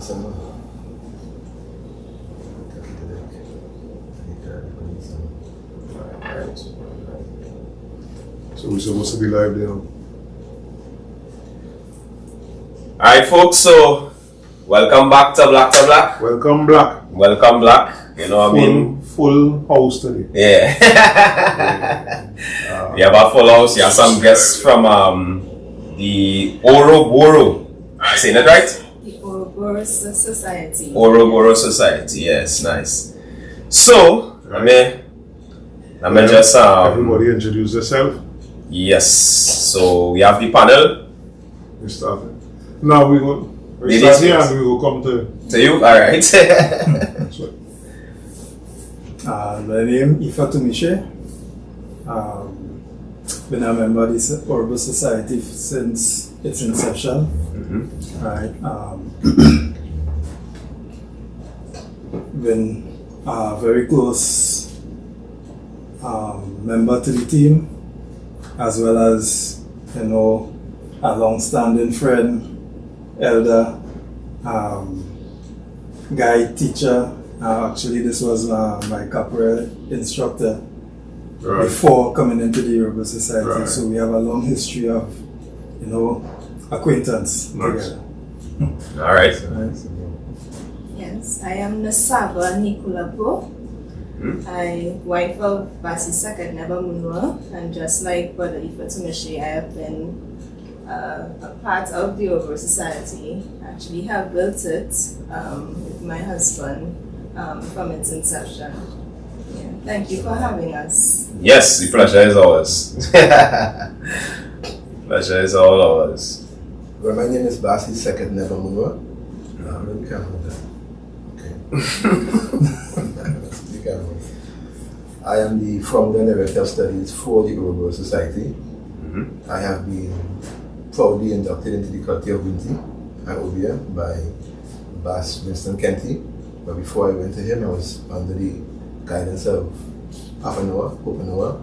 So we're supposed to be live there. Alright folks, so welcome back to Black to Black. Welcome Black. Welcome Black. You know what I mean? Full house today. Yeah. We have a full house. You have some guests from the Ourobos. I saying it right? The Ourboros Society. Ourboros Society, yes, nice. So, let me just everybody introduce yourself. Yes. So we have the panel. We started. Now we go. We start here and we will come to you. Alright. That's right. My name is Ifatumishe. Been a member of the Ourobos Society since its inception. Right. Been a very close member to the team, as well as, you know, a long-standing friend, elder, guide, teacher. Actually, this was my capoeira instructor before coming into the Ourobos Society. So we have a long history of, you know, acquaintance together. All right. Yes, I am Nasaba Nikulapo. I wife of Sekhet Amunwah, and just like Brother Ifatumishe, I have been a part of the Ourobos Society. Actually, have built it with my husband from its inception. Yeah. Thank you for having us. Yes, the pleasure is ours. Pleasure is all ours. Well, my name is Sekhet Amunwah. You can't hold that. Okay. You can't hold that. I am the founder and director of studies for the Ourobos Society. I have been proudly inducted into the culture of Winti and Obia by Bass Winston Kenty. But before I went to him, I was under the guidance of Papa Noah,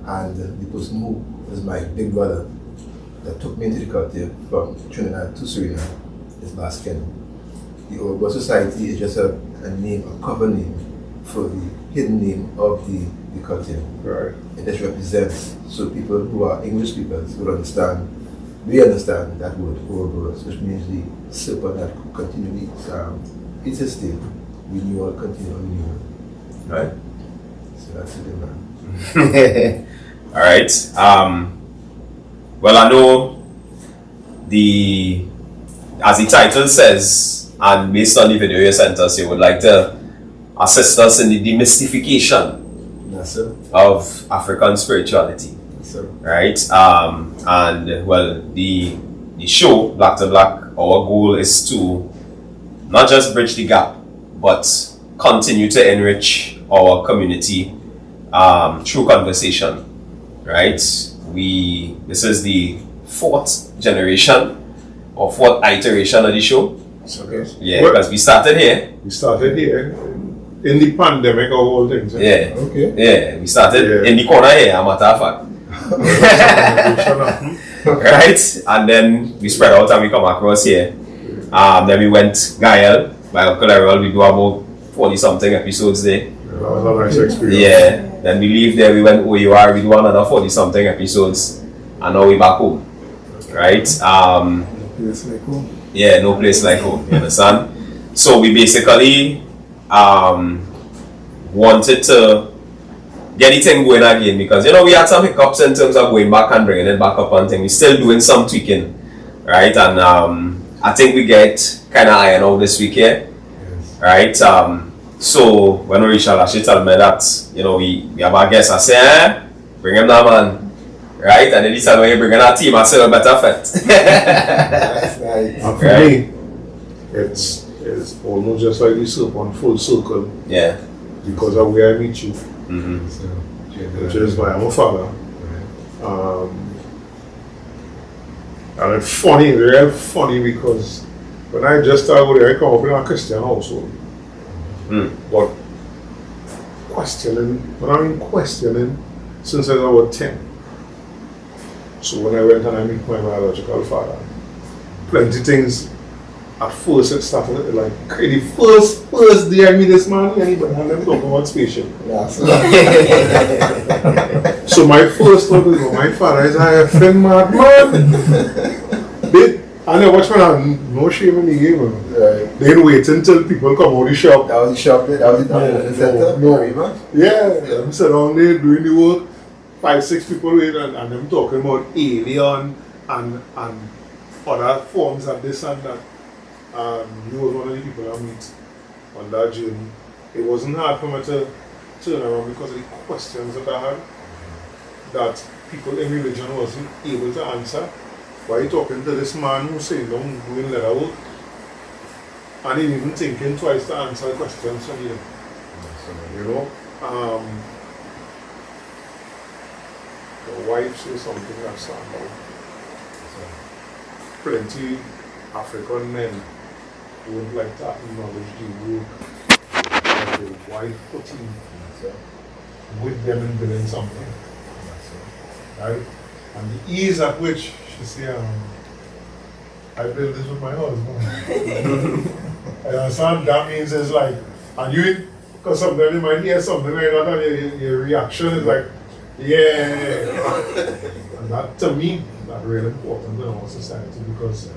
and the person who was my big brother that took me into the culture from Trinidad to Suriname is Bass Kenny. The Ourobos Society is just a name, a cover name for the hidden name of the culture. Right. It just represents, so people who are English speakers will understand, we understand that word Ourboros, which means the serpent that continually it's a state, renewal, continual renewal. Right. So that's it, man. All right. Well, I know as the title says, and based on the video you sent us, you would like to assist us in the demystification of African spirituality. Yes, sir. Right? And well, the show, Black to Black, our goal is to not just bridge the gap, but continue to enrich our community through conversation. Right? This is the fourth generation or fourth iteration of the show. Okay. Yeah, because we started here. We started here in the pandemic of all things. Yeah. Okay. Yeah, we started in the corner here, a matter of fact. Right? And then we spread out and we come across here. Then we went Gael by Uncle Errol. We do about 40 something episodes there. That was a nice experience. Yeah. Then we leave there, we went OUR, we do another 40 something episodes. And now we back home. Right? Place like home. Yeah, no place like home, you understand? So we basically wanted to get the thing going again because, you know, we had some hiccups in terms of going back and bringing it back up and things. We're still doing some tweaking, right? And I think we get kind of iron out this week here, right? So when we reached out, she told me that, you know, we have our guests. I say, bring him now, man. Right? And then he said, when you bring in our team, I said, better fit. That's right. And for me, it's almost just like this on full circle. Yeah. Because of where I meet you. So, Which is why I'm a father. And it's funny, real funny, because when I just started there, I come up in a Christian household. But questioning, since I was about 10. So when I went and I meet my biological father, plenty things at first it started like the first day I meet this man, anybody and them talking about spaceship. So my first thought was, my father is a friend madman. And then watch man, no shame in the game. Right. Then wait until people come out of the shop. That was the shop, that was the center? No. River? Yeah, I'm sitting down there doing the work. 5-6 people wait and them talking about alien and other forms and this and that. He was one of the people I meet on that journey. It wasn't hard for me to turn around because of the questions that I had that people in religion wasn't able to answer. Why are you talking to this man who's saying doing leather work and he even thinking twice to answer the questions from you? You know? The wife says something that stand out. Plenty African men would like to acknowledge the work that the wife put in with them in building something. Right? And the ease at which she say, I built this with my husband. I understand that means it's like, and you, because sometimes you might hear something like that and your reaction is like, yeah. And that to me, that's really important in our society because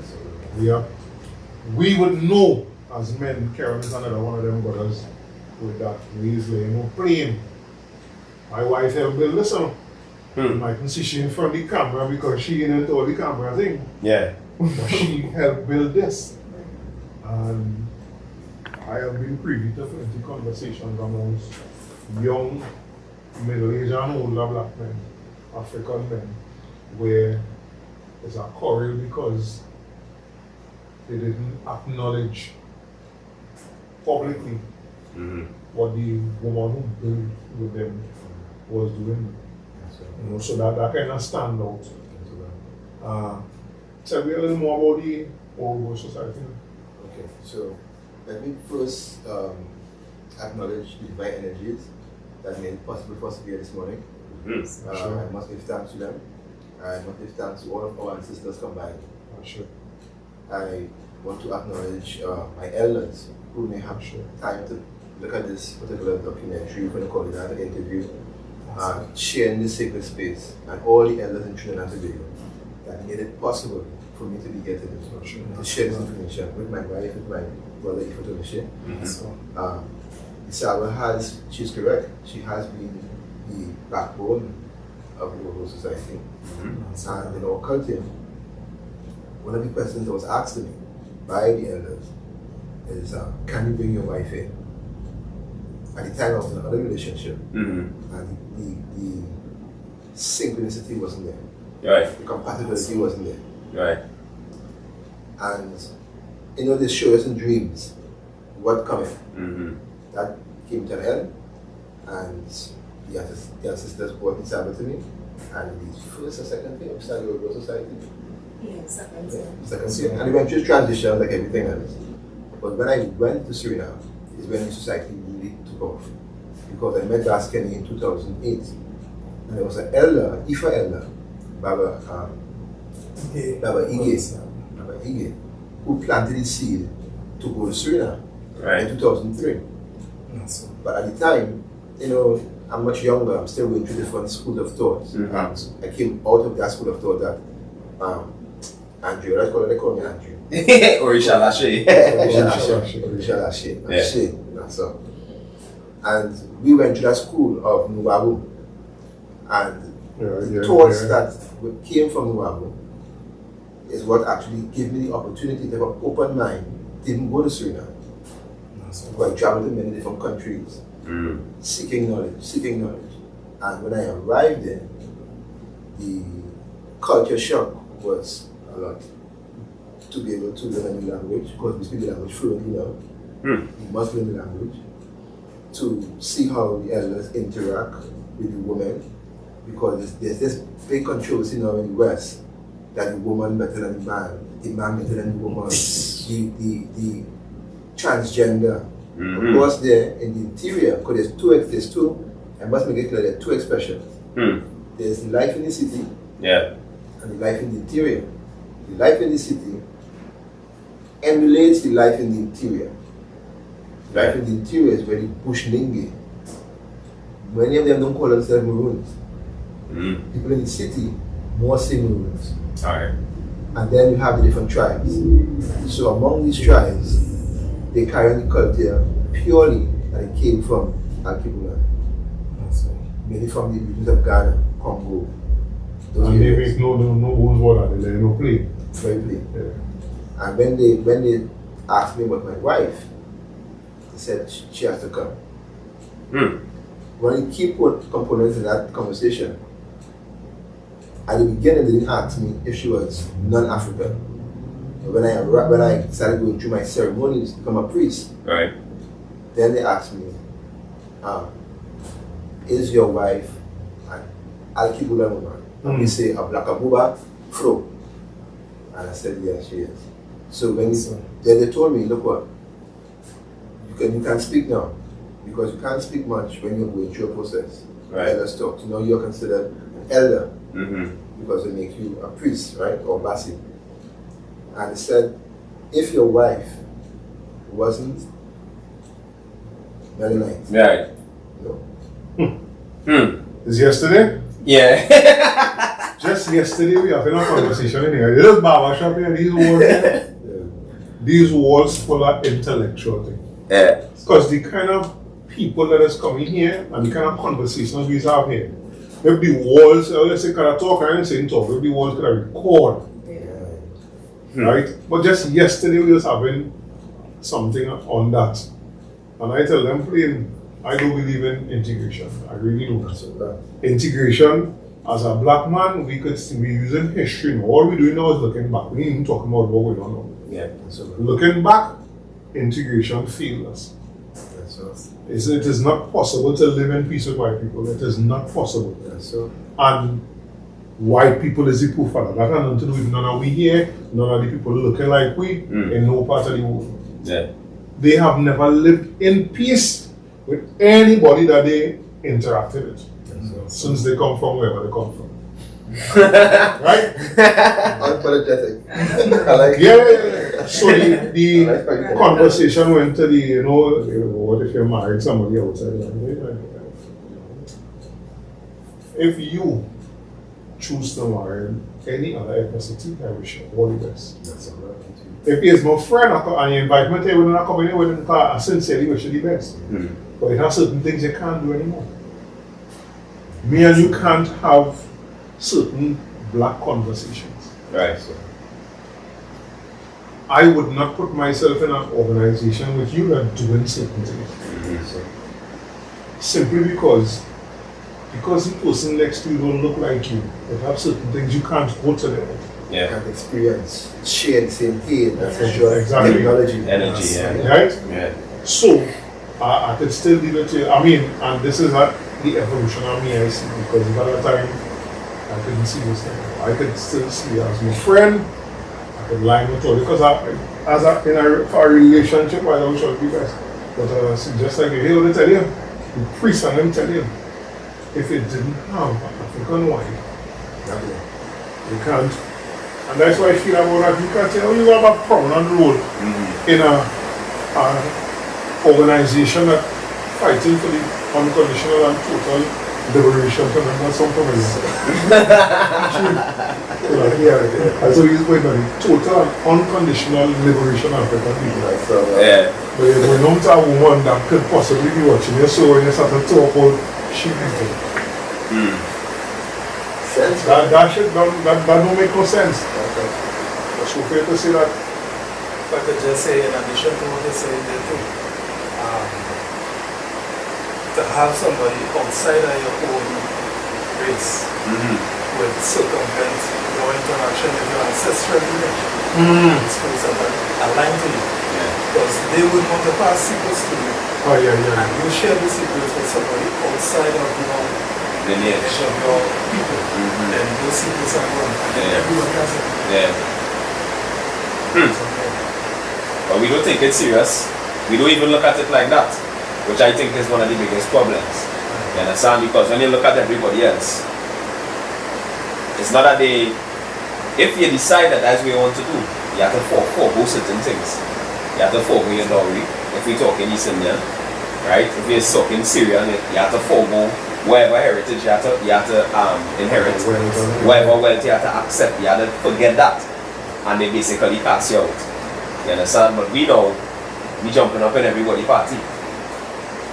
we would know as men carrying is another one of them brothers with that easily, playing. My wife helped build this one. I can see she in front of the camera because she in into all the camera thing. Yeah. But she helped build this. And I have been privy to plenty conversations amongst young, middle-aged and older black men, African men, where there's a quarrel because they didn't acknowledge publicly what the woman who built with them was doing. So that kind of stand out. Tell me a little more about the Ourobos society. Okay, so let me first acknowledge the divine energies that made it possible for us to be here this morning. Sure. I must give thanks to them. I must give thanks to all of our ancestors combined. Sure. I want to acknowledge my elders who may have time to look at this particular documentary, we're going to call it an interview, sharing this sacred space, and all the elders in Trinidad and Tobago that made it possible for me to be here today, to share this information with my wife, with my brother Ifatomishe. Isabel she's correct, she has been the backbone of the Ourobos society. And in our culture, one of the questions that was asked to me by the elders is, can you bring your wife in? At the time I was in another relationship, and the synchronicity wasn't there. Right. The compatibility wasn't there. Right. And they show us in dreams what coming. That came to an end, and the ancestors brought the Sabbath to me, and the first and second thing, we started the Ourobos society. Yes, second thing. Second thing. And it went through transition like everything else. But when I went to Suriname, is when the society really took off. Because I met Das Kenny in 2008. And there was an elder, Ifa elder, Baba Ige, who planted the seed to go to Suriname in 2003. But at the time, I'm much younger, I'm still going through different schools of thought. I came out of that school of thought that Andrew, let's call me Andrew. Orisha Lashe. And we went to that school of Nuwabu. And the thoughts that came from Nuwabu is what actually gave me the opportunity to have an open mind, didn't go to Suriname. But I traveled to many different countries, seeking knowledge. And when I arrived there, the culture shock was a lot. To be able to learn a new language, because we speak the language fluently now. You must learn the language. To see how the elders interact with the women, because there's this big controversy now in the West that the woman better than the man better than the woman, the transgender. Of course, there in the interior, because there's two, I must make it clear, there are two expressions. There's the life in the city, and the life in the interior. The life in the city emulates the life in the interior. Life in the interior is very bushlingy. Many of them don't call themselves Maroons. People in the city more say Maroons. Alright. And then you have the different tribes. So among these tribes, they carry the culture purely that it came from Al-Kibula. Mainly from the regions of Ghana, Congo. Those And they areas. make no bones water, they let no play. Very plain. Yeah. And when they asked me about my wife, they said she has to come. One of the key components in that conversation, at the beginning they didn't ask me if she was non-African. But when I started going through my ceremonies to become a priest, Right. then they asked me, is your wife an Al-Kibula woman? And we say a Black Abuba Fro. And I said, yes, she is. So then they told me, look what, you can speak now, because you can't speak much when you're going through a process. Right. Elders talk. You know, you're considered an elder Mm-hmm. because they make you a priest, right, or basi. And they said, if your wife wasn't Mennonite, Right. no. Is yesterday? Yeah. Just yesterday we having a conversation in here. This barber shop here, these walls full of intellectual thing. Yeah. Because the kind of people that is coming here and the kind of conversations we have here, if the walls, let's say, can I talk? I ain't saying talk. If the walls could record, right? But just yesterday we was having something on that, and I tell them plain, I don't believe in integration. I really don't. Integration, as a black man, we could be using history. Now. All we're doing now is looking back. We ain't even talking about what we don't know. Yeah. Looking back, integration failed us. It is not possible to live in peace with white people. It is not possible. And white people is the proof of that. That has nothing to do with none of we here, none of the people looking like we in no part of the world. Yeah. They have never lived in peace with anybody that they interacted with since they come from wherever they come from. Right? Unapologetic. I like Yeah. So the conversation went to the, what if you married somebody outside? If you choose to marry any other ethnicity, I wish you all the best. If he is my friend and you invite me to you, we're not coming in with him, I sincerely wish you the best. But it has certain things you can't do anymore. Me and you can't have certain black conversations. Right. I would not put myself in an organization with you that doing certain things. Simply because the person next to you don't look like you. They have certain things you can't go to them. Yeah. Can't experience, share the same pain, that's for Yeah. sure. Exactly. Technology. Energy, yeah. Right? Yeah. So, I could still leave it to you. I mean, and this is not the evolution of me I see, because by that time, I couldn't see this thing. I could still see you as my friend. I could line with you, because for a relationship, I don't should be best. But just like you hear what they tell you, the priest and them tell you, if it didn't have an African wife, you can't. And that's why I feel about that. You can't say, oh, you have a prominent role in a organization that fighting for the unconditional and total liberation to members of Somalia. So he's going on the total and unconditional liberation of African people. Yeah. But if we don't have a woman that could possibly be watching you, so when you start to talk about she people. That don't make no sense. It's okay to say that. If I could just say, in addition to what you're saying there too, to have somebody outside of your own race will circumvent your interaction with your ancestral lineage. It's supposed to align to you. Because they would want to pass secrets to you. Oh, yeah. And you share the secrets with somebody outside of your lineage of your people. And those secrets are gone. And everyone has it. Yeah. But we don't take it serious. We don't even look at it like that, which I think is one of the biggest problems. You understand? Because when you look at everybody else, it's not that if you decide that that's what you want to do, you have to forego certain things. You have to forego your dowry. If we're talking East Indian, right? If you're talking Syrian, you have to forego whatever heritage you have to inherit. Whatever wealth you have to accept, you have to forget that. And they basically cast you out. You understand? But we know, we jumping up in everybody's party.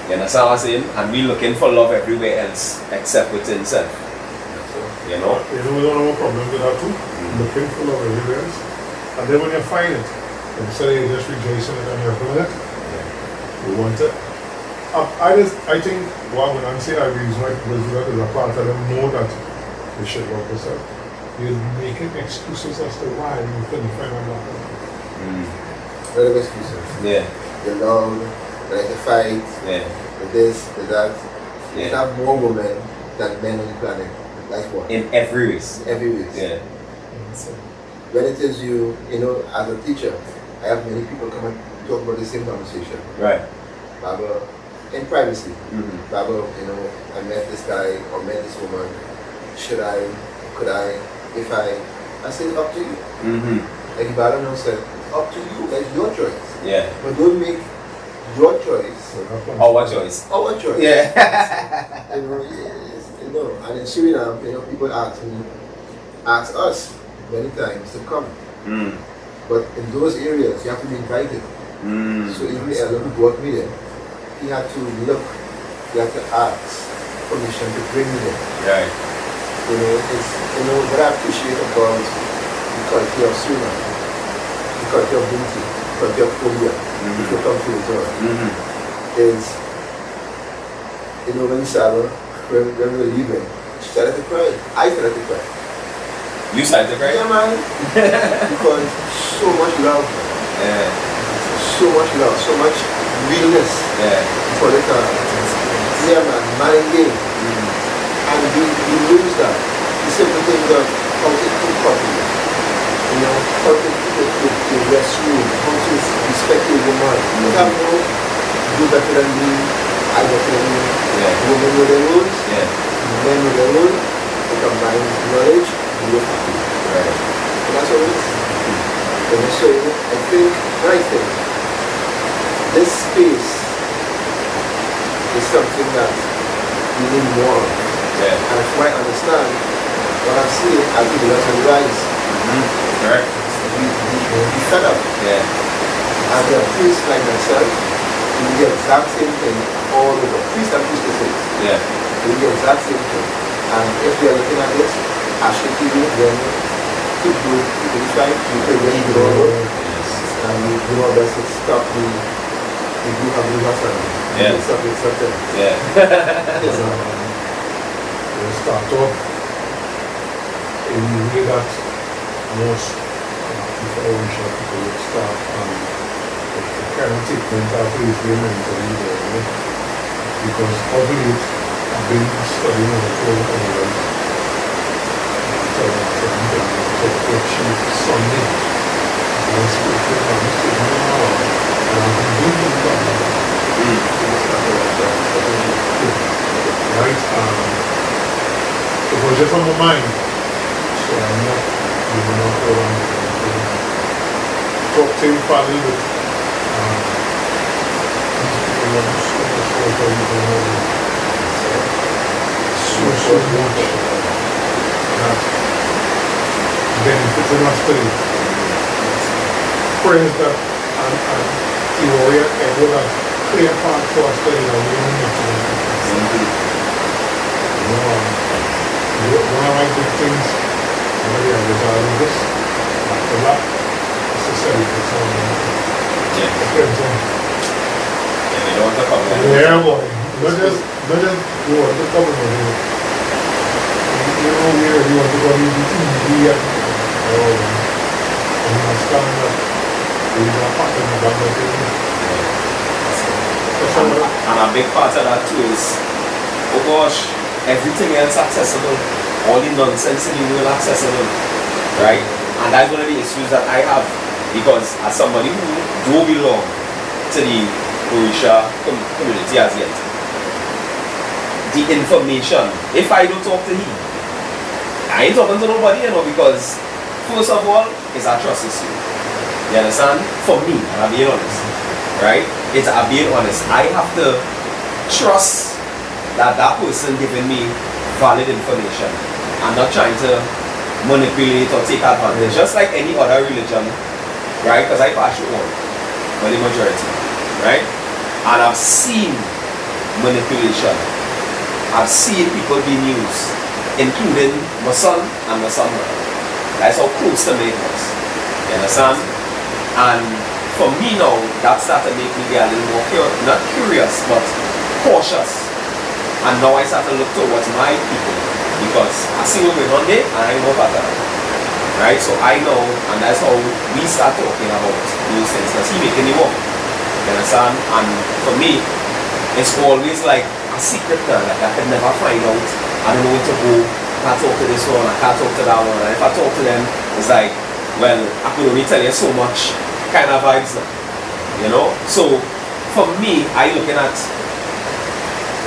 You understand what I'm saying? And we looking for love everywhere else except within self. You know? You know, we don't have a problem with that too. Looking for love everywhere else. And then when you find it, instead of you just rejoicing it and you're with it, you want it. I think when I'm saying I reason why people do that is a part of them know that they should love themselves. You're making excuses as to why you couldn't find a black woman. Lot of excuses. Yeah. The love, like the fight, Yeah. the this, the that. Yeah. You have more women than men on the planet. Like what? In every race. Every race. Yeah. When it is you know, as a teacher, I have many people come and talk about the same conversation. Right. Baba, in privacy. Mm-hmm. Baba, you know, I met this guy or met this woman. Should I? Could I? If I said up to you. Mm-hmm. Like Baba now said, up to you. That's your choice. Yeah. But don't make your choice Our choice. our choice. Yeah. You know, yes, you know. And in Suriname, you know, people ask us many times to come. Mm. But in those areas, you have to be invited. Mm. So even Ellen who brought me there, he had to look, he had to ask permission to bring me there. Right. You know, it's, you know, what I appreciate about the culture of Suriname, the culture of Binti, the culture of Korea, if you come to the door, is, you know, when when we were leaving, she started to cry. I started to cry. You started to cry? Yeah, man. Because so much love. Yeah. So much love, so much realness. Yeah. For the car. Yeah, man and game. And we lose that. The simple things of how to cook properly. You know, how to cook the restroom, how to respect a woman. You have no do better than me, I better than you. Yeah. Women know their rules, Yeah. men know their rules, they combine knowledge, and you're happy. Right. And that's what it is. And so I think this space is something that we need more of. Yeah. And if I understand what I'm seeing, I think the lesson rise. Right. We fed up. Yeah. As a priest like myself, we do the exact same thing all over. Priest and priestesses. Yeah. We do the exact same thing. And if we are looking at this, I should keep it, then keep doing it right, we pray very good. And we do our best to stop the group of rivers and Yeah. stop it, stop it. Yeah. Yes, We'll start off in the way that most people would start the kind of treatment after you feel mentally there, because of late I've been studying on the whole of my life. So achieve Sunday. I was speaking on this and I've been doing that. Right? It was just on my mind. So I'm not giving up on top 10 family with these people are so much more than you don't know. So much that benefits in our study. Friends that and theory and ego that play a part for our study that we don't know. You know, one of my big things, maybe I was out of this, after that, is to study for someone. Yeah. Okay, so, Yeah, they know what to come with. yeah, boy. Not just you want to come with it. You know where you want to go to the TV and understand that we are part of the government. And a big part of that too is, oh gosh, everything else accessible, all the nonsense in the world accessible, right? And that's one of the issues that I have, because as somebody who don't belong to the Orisha community as yet, the information, if I don't talk to him, I ain't talking to nobody, you know, because first of all, it's a trust issue. You understand? For me, I'm being honest. Right? I'm being honest. I have to trust that person giving me valid information. I'm not trying to manipulate or take advantage. Just like any other religion, right? Because I pass it on by the majority, right? And I've seen manipulation. I've seen people being used, including my son and my son. That's how close to me it was. You understand? And for me now, that started to make me get a little more not curious, but cautious. And now I start to look towards my people because I see what we're on there and I know better. Right? So I know, and that's how we start talking about those things because he making me walk. You understand? And for me, it's always like a secret now. Like I could never find out. I don't know where to go. I can't talk to this one, I can't talk to that one. And if I talk to them, it's like, well, I could only tell you so much kind of vibes now. You know? So for me, I looking at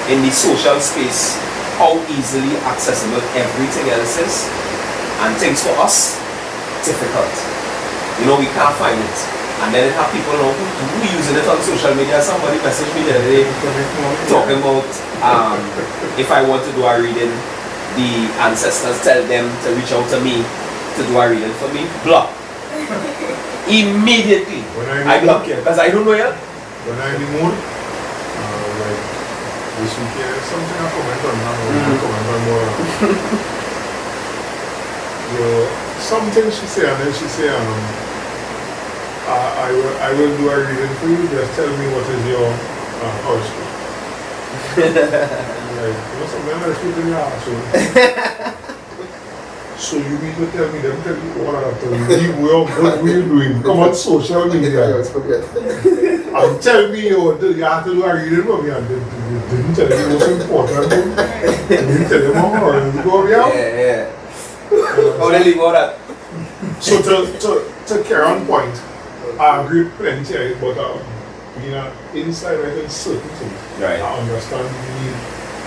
in the social space how easily accessible everything else is, and things for us difficult. You know, we can't find it. And then it have people now who using it on social media. Somebody messaged me the other day talking about if I want to do a reading, the ancestors tell them to reach out to me to do a reading for me. Block. Immediately I block you because I don't know yet. When I'm in the mood, like this weekend, something I comment on now, I comment on more. Something she say, and then she say, I will do a reading for you, just tell me what is your horoscope. Like, something else within your asshole. So you mean to tell me them tell you all of that, what we're doing, come on social media. And tell me you have to do a reading for me, and they didn't tell you what's important. They didn't tell you how hard to go around. Yeah. How they leave all that? So to carry on point, I agree plenty, but being an insider in certain things, right. I understand the need.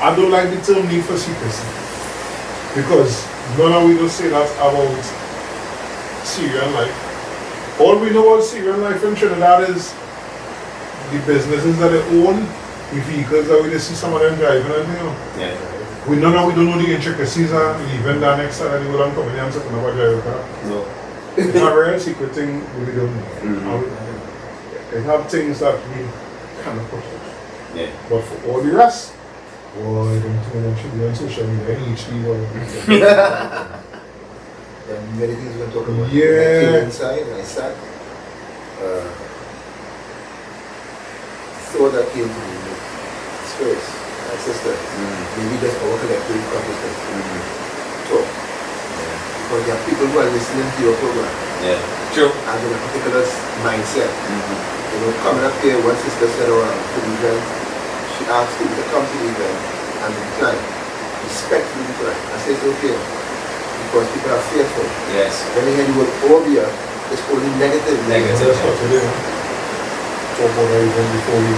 I don't like the term need for secrecy, because none of we just say that about Syrian life. All we know about Syrian life in Trinidad is the businesses that they own, the vehicles that we just see some of them driving and you know. Yeah. We don't know the intricacies of even that next time they will come in and say about driving a car. No. It's a very secret thing we don't know. They have things that we cannot protect. Yeah. But for all the rest, well, I don't think I should be on social media. HD or many things we can talk about. Yeah. I came inside and I sat. Thought that came to me. Spirits, my sister. Maybe that's our collective consciousness. Talk. Because there are people who are listening to your program. Yeah. True. And in a particular mindset. You know, coming up here, one sister said to the event, she asked people to come to the event and decline. Respectfully decline. I said it's okay. Because people are fearful. Yes. When they hear the word phobia, it's only negative. that's what today. Talk about that event before we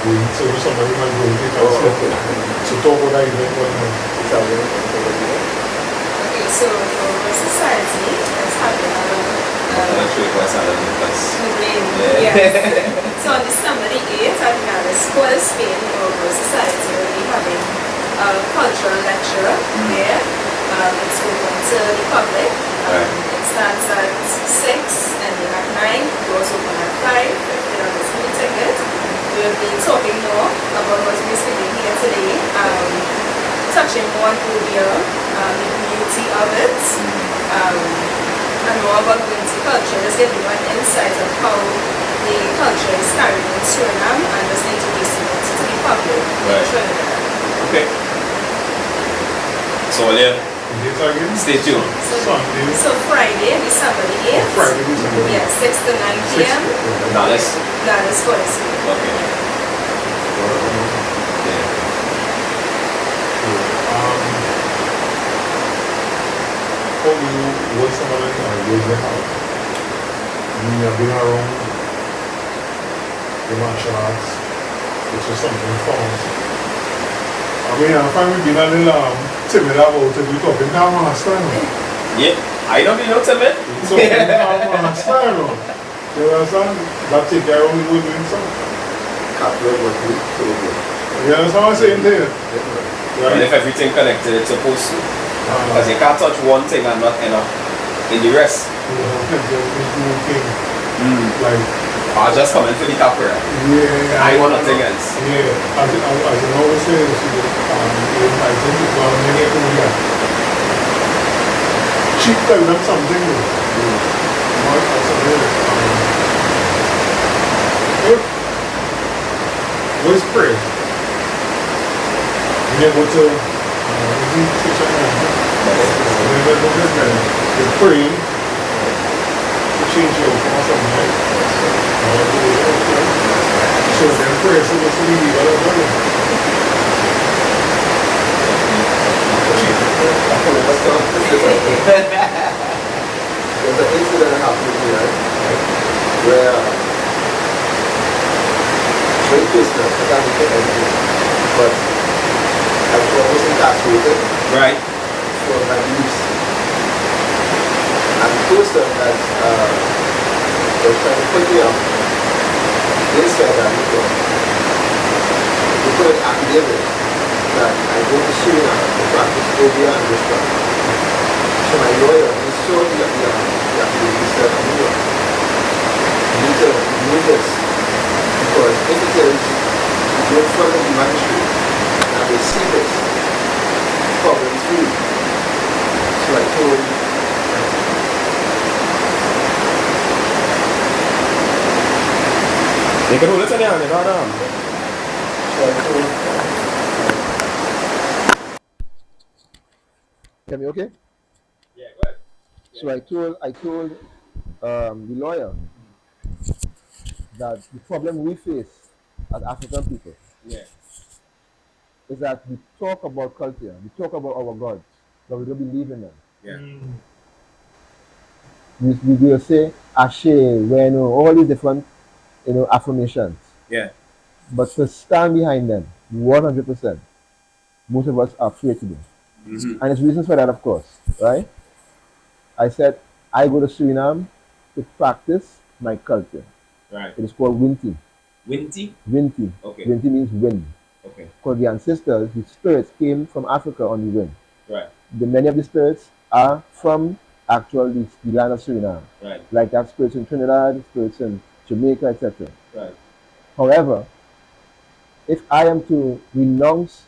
so somebody might go and take our step. So talk about that event one more. Okay, so for society, let's have So on December the 8th at the School of Spain, the Ourobos Society will be having a cultural lecture there. It's open to the public. It starts at 6 and then at 9. It goes open at 5. $50 for the ticket. We'll be talking more about what we're speaking here today. Touching more on Odia, the beauty of it, and more about Winti culture, just giving you an insight of how the culture is carried in Suriname and just introducing it to the public in Trinidad. Okay. So, stay tuned. So Friday, December the 8th. Friday, December. Yeah, 6 to 9 p.m. Dallas. Dallas for this week. Okay. How do you work someone use the house? You have been around the martial arts, which is something fun. I mean, I find we've been a little timid about it. We're talking down on a style. Yeah, I don't know timid. So, down on a style. You understand? That take care only when doing something. Capital was good, so good. You understand what I'm saying there? And if everything connected, it's supposed to. Because you can't touch one thing and not end up in the rest. Like, I was just coming for the capra. yeah. I want nothing else. Yeah. As I always say, I think it's about many people cheap tell them something. What's prayer? You go to you're praying to change your awesome life. So then prayer is supposed to be the other brother. There's an incident that happened here where very business, I can't get anything, but I was almost incarcerated Right. for my beliefs. And the person that was trying to put me up, they said that they put an affidavit that I go to Suriname to practice Obia and witchcraft. So my lawyer, he showed me the affidavit, he said, Amunwah, you need to remove this, because if it is, you go in front of the magistrate, and they see this, problem is you. So I told him, You can hold it in there, you know. Hear me okay? Yeah, go ahead. So I told the lawyer that the problem we face as African people Yeah. is that we talk about culture, we talk about our gods, but we don't believe in them. Yeah. We will say Ashe, Weno, all these different affirmations. Yeah. But to stand behind them 100%, most of us are afraid to do. Mm-hmm. And there's reasons for that, of course, right? I said I go to Suriname to practice my culture. Right. It is called Winti. Winty? Winti. Okay. Winti means wind. Okay. Because the ancestors, the spirits came from Africa on the wind. Right. Many of the spirits are from actually the land of Suriname. Right. Like that spirits in Trinidad, spirits in Jamaica, etc. Right. However, if I am to renounce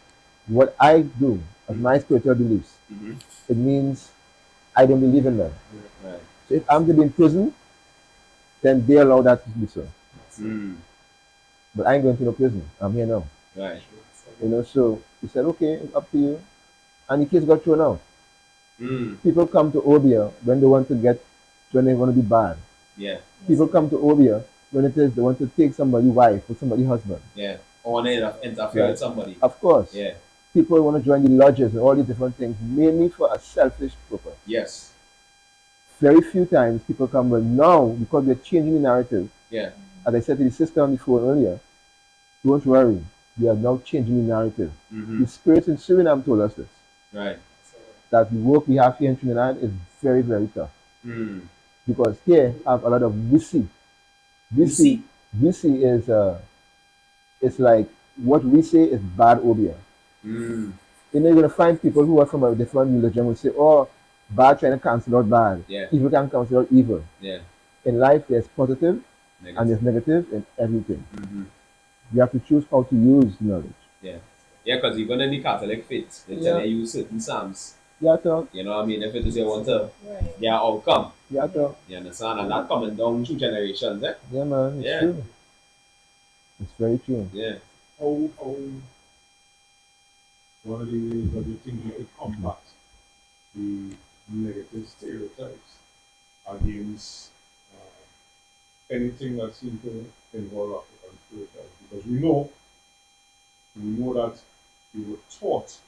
what I do as my spiritual beliefs, it means I don't believe in them. Right. So if I'm to be in prison, then they allow that to be so. But I ain't going to no prison. I'm here now. Right. So he said, okay, it's up to you. And the case got thrown out. People come to Obia when they want to be bad. Yeah. People come to Obia when it is they want to take somebody's wife or somebody's husband. Yeah. Or want to interfere with somebody. Of course. Yeah. People want to join the lodges and all these different things, mainly for a selfish purpose. Yes. Very few times people come, but now, because we're changing the narrative, Yeah. as I said to the sister on the phone earlier, don't worry, we are now changing the narrative. The spirits in Suriname told us this. Right. That the work we have here in Trinidad is very, very tough. Because here have a lot of VC. VC is it's like what we say is bad Obia. You're going to find people who are from a different religion will say, oh, bad trying to cancel out bad. Yeah. Evil can cancel out evil. Yeah. In life, there's positive Negative. and there's negative in everything. You have to choose how to use knowledge. Yeah. Yeah, because even in the Catholic faith, they tell you use certain psalms. Yeah, so, You know what I mean? If it is you want to get outcome. yeah, so, You understand? And that coming down through generations, eh? yeah, man, it's Yeah. true. It's very true. Yeah. How one of the ways that you think you could combat the negative stereotypes against anything that seems to involve African spirituality? Because we know that we were taught.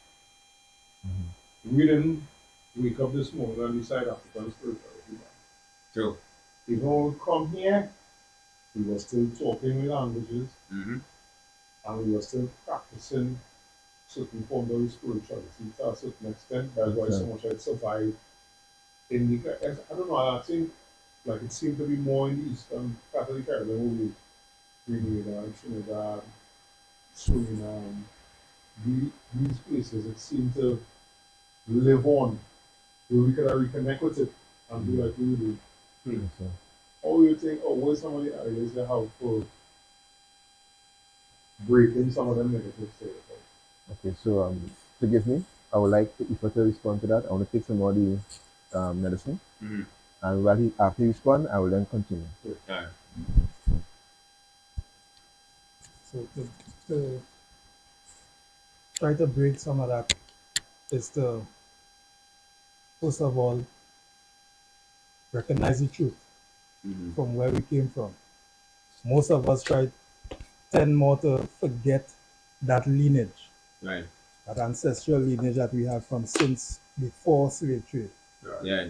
We didn't wake up this morning and decide African spirituality. True. Even when we come here, we were still talking with languages and we were still practicing certain forms of spirituality to a certain extent. That's why so much I survived in the, I don't know, I think like it seemed to be more in the eastern part of the Caribbean, Grenada, Trinidad, Suriname, these places, it seemed to live on, where we could reconnect with it and do like we do. How you think, or what some of the ideas they have for breaking some of them negative stereotypes? Okay, so forgive me. I would like Ifa to respond to that. I want to take some more of the medicine. And while after he respond, I will then continue. Alright. So to try to break some of that is to, first of all, recognize the truth from where we came from. Most of us tend more to forget that lineage, Right. that ancestral lineage that we have from since before slave trade, Yeah.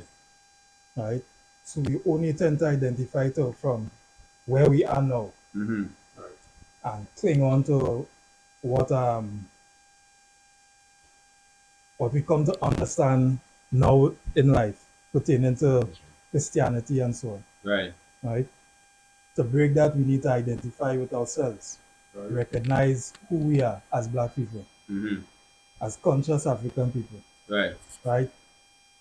right? So we only tend to identify from where we are now and cling on to what we come to understand now in life pertaining to Christianity and so on, Right. right? To break that, we need to identify with ourselves, recognize who we are as Black people, as conscious African people, right?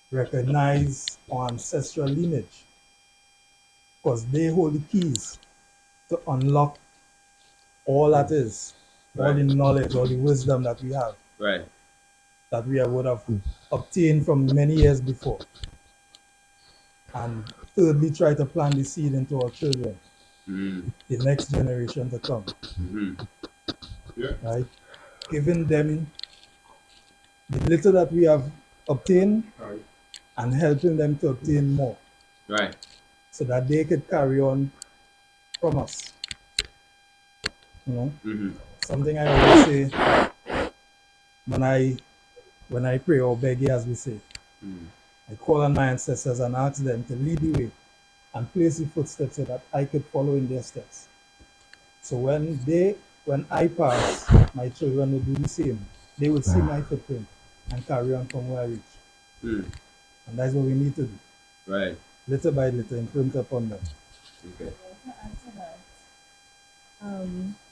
Recognize our ancestral lineage, because they hold the keys to unlock all that is, all the knowledge, all the wisdom that we have, that we would have obtained from many years before. And thirdly, try to plant the seed into our children, the next generation to come, right? Giving them the little that we have obtained and helping them to obtain more, so that they could carry on from us. You know, something I always say when I pray or beg, as we say, I call on my ancestors and ask them to lead the way and place the footsteps so that I could follow in their steps. So when I pass, my children will do the same. They will see my footprint and carry on from where I reach. And that's what we need to do. Little by little, imprint upon them. Okay.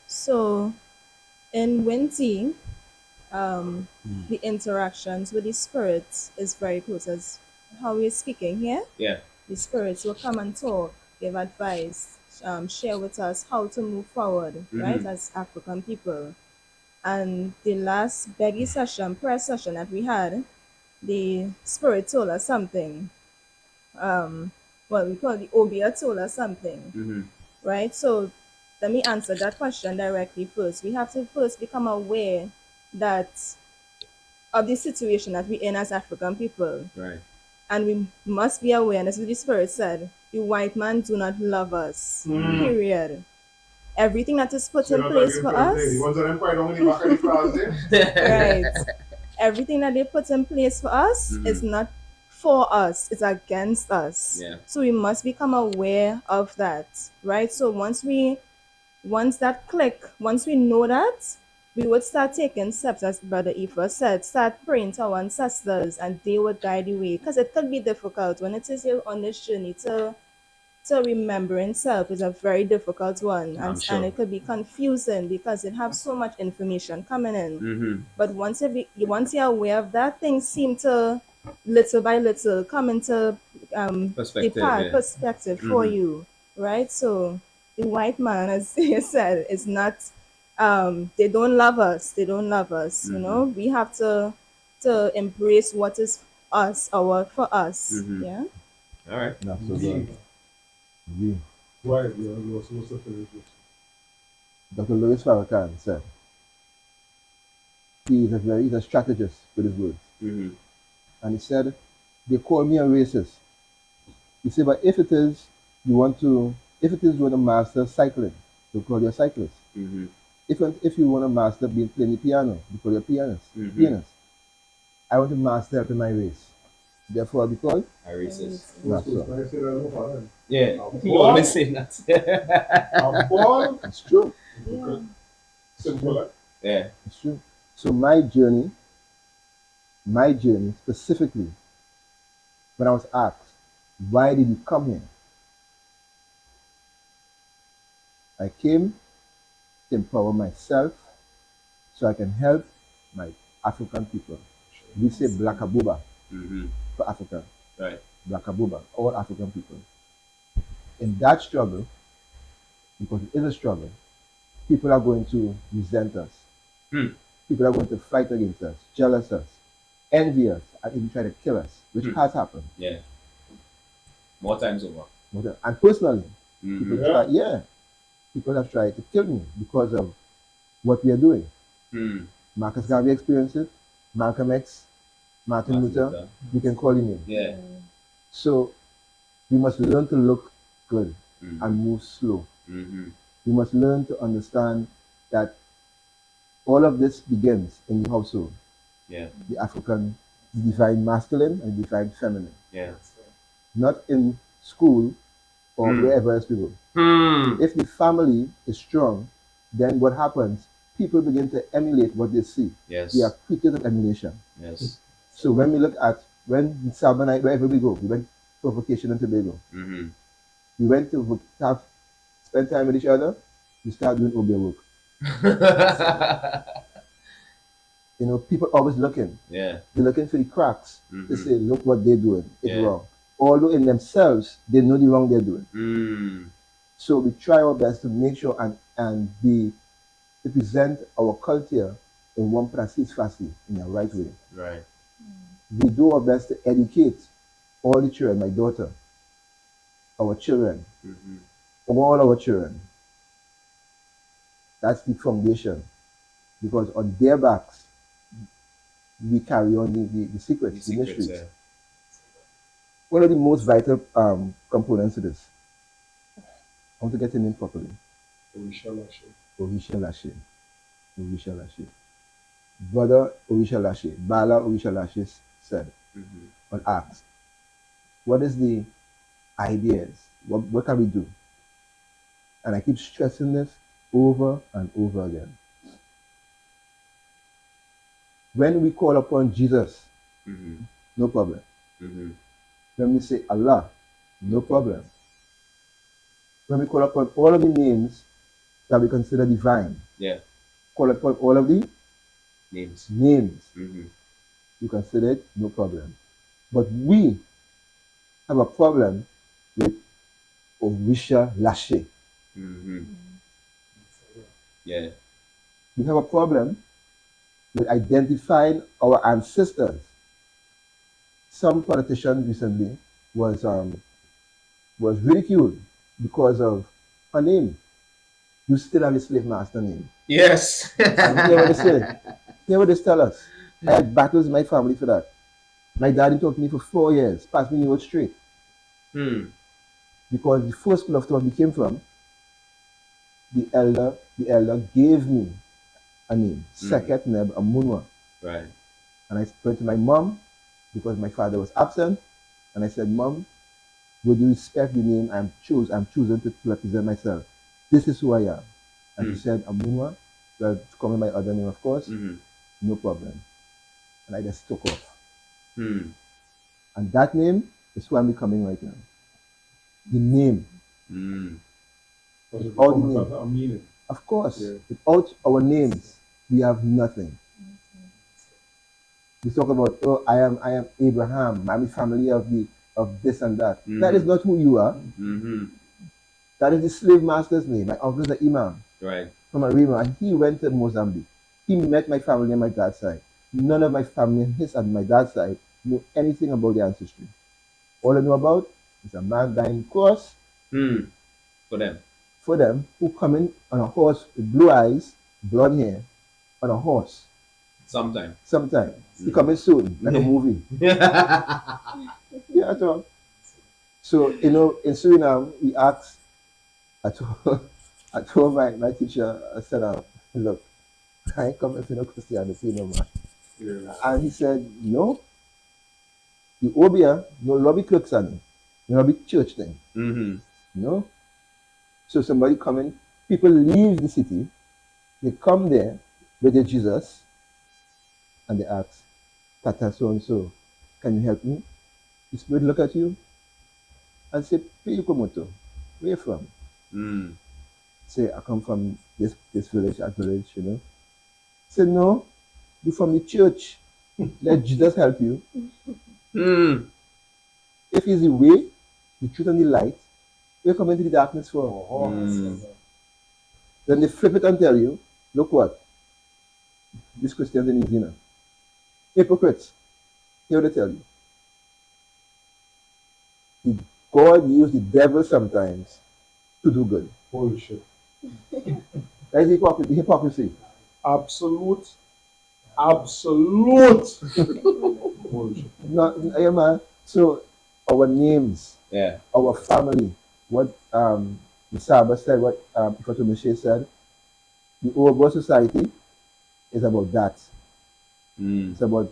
So in Winti, the interactions with the spirits is very close, as how we're speaking here. Yeah. The spirits will come and talk, give advice, share with us how to move forward, right, as African people. And the last prayer session that we had, the spirit told us something. We call the Obia told us something, right? So let me answer that question directly first. We have to first become aware of the situation that we're in as African people. Right. And we must be aware, and as the Spirit said, the white man do not love us. Period. Everything that is put in place for us. Right. Everything that they put in place for us is not for us, it's against us. Yeah. So we must become aware of that. Right? So once that click, once we know that, we would start taking steps, as Brother Ifa said, start praying to our ancestors, and they would guide the way. Because it could be difficult when it is on this journey to remembering self is a very difficult one, and it could be confusing because it has so much information coming in. But once you're aware of that, things seem to little by little come into perspective for you, right? So the white man, as he said, is not. They don't love us. They don't love us. You know, we have to embrace what is us, for us. Yeah. All right. That's so good. Right, you're supposed to finish it. Dr. Louis Farrakhan said he's a strategist with his words. And he said, they call me a racist. He said, but if it is you want to master cycling, they'll call you a cyclist. If you want to master playing the piano, they call you a pianist. I want to master up in my race. Therefore, I'll be called a racist. That's so. Yeah, you always say that. It's true. Yeah. Simple. Yeah. It's true. So my journey specifically, when I was asked, why did you come here? I came to empower myself so I can help my African people. We say Black Abuba for Africa. Right. Black Abuba, all African people. In that struggle, because it is a struggle, people are going to resent us. People are going to fight against us, jealous us, envy us, and even try to kill us, which has happened. Yeah. More times over. And personally, people have tried to kill me because of what we are doing. Marcus Garvey experienced it, Malcolm X, Martin Luther, you can call him in. Yeah. So we must learn to look good and move slow. We must learn to understand that all of this begins in the household. Yeah. The African, the divine masculine and the divine feminine. Yeah. Not in school or wherever else we go. If the family is strong, then what happens? People begin to emulate what they see. Yes. We are creatures of emulation. Yes. So when we look at, when Sab and I, wherever we go, we went for vacation in Tobago. We went to spend time with each other, we start doing OBA work. You know, people always looking. Yeah. They're looking for the cracks to say, look what they're doing. It's wrong. Although in themselves, they know the wrong they're doing. So we try our best to make sure to present our culture in one precise fashion, in the right way. Right. We do our best to educate all the children, my daughter, our children, all our children. That's the foundation. Because on their backs, we carry on the secrets, the mysteries. Yeah. One of the most vital components to this, I want to get your name properly. Orisha Lashe. Brother Orisha Lashe, Bala Orisha Lashe said, when asked, what is the ideas? What can we do? And I keep stressing this over and over again. When we call upon Jesus, no problem. When we say Allah, no problem. When we call upon all of the names that we consider divine, call upon all of the names. You consider it, no problem. But we have a problem with Orisha Lashe. Yeah. We have a problem with identifying our ancestors. Some politician recently was ridiculed because of her name. You still have a slave master name. Yes. And hear what they say. Hear what they tell us. I had battles in my family for that. My daddy talked to me for 4 years, passed me out straight. Because the first school of thought we came from, the elder gave me a name, Sekhet Neb Amunwah. Right. And I went to my mom, because my father was absent, and I said, Mom, would you respect the name I'm choosing to represent myself? This is who I am. And she said, Amunwah, well, to call me my other name, of course, no problem. And I just took off. And that name is who I'm becoming right now. The name. All the name. Of course, without our names, we have nothing. We talk about, oh, I am Abraham, I'm a family of this and that. That is not who you are. That is the slave master's name. My uncle is an imam from Arima, and he went to Mozambique. He met my family on my dad's side. None of my family, his and my dad's side, knew anything about the ancestry. All I know about is a man dying cross for them who come in on a horse with blue eyes, blonde hair, on a horse. Sometime. He coming soon, like a movie. Yeah, so, you know, in Suriname, we asked, I told my teacher, I said, look, I ain't coming for no Christianity no more. And he said, no, the Obia, no lobby clerks on it, no lobby church thing. No. So somebody coming, people leave the city, they come there with their Jesus, and they ask, Tata so-and-so, can you help me? The spirit look at you and say, where you come to? Where you from? say, I come from this village, that village, you know. Say, no, you're from the church. Let Jesus help you. Mm. If he's the way, the truth, and the light, you come into the darkness for. Then they flip it and tell you, look what? These Christians in Israel. Hypocrites. Here they tell you. God used the devil sometimes to do good. Bullshit. That is hypocrisy. Absolute bullshit. No, yeah, man. So our names, Yeah. our family, what the Saba said, what Professor Miche said, the Ourboros society is about that. It's about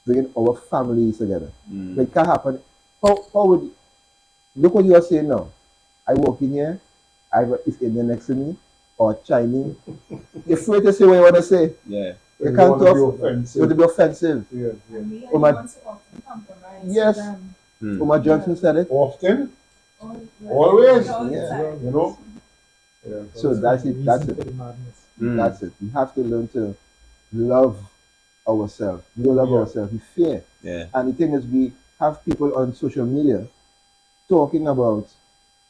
bringing our families together. But it can't happen. How would look what you are saying now? I walk in here, either it's Indian next to me or Chinese. You're free to say what you want to say. Yeah. You can't talk. You want offensive. to be offensive. Yeah. And we are Oh, my- the ones who often compromise Yes. with them. Omar Johnson said it. Often, All always. the Yeah. time. you know. Yeah. So that's it. That's it. That's it. We have to learn to love ourselves. We don't love Yeah. ourselves. We fear. Yeah. And the thing is, we have people on social media talking about,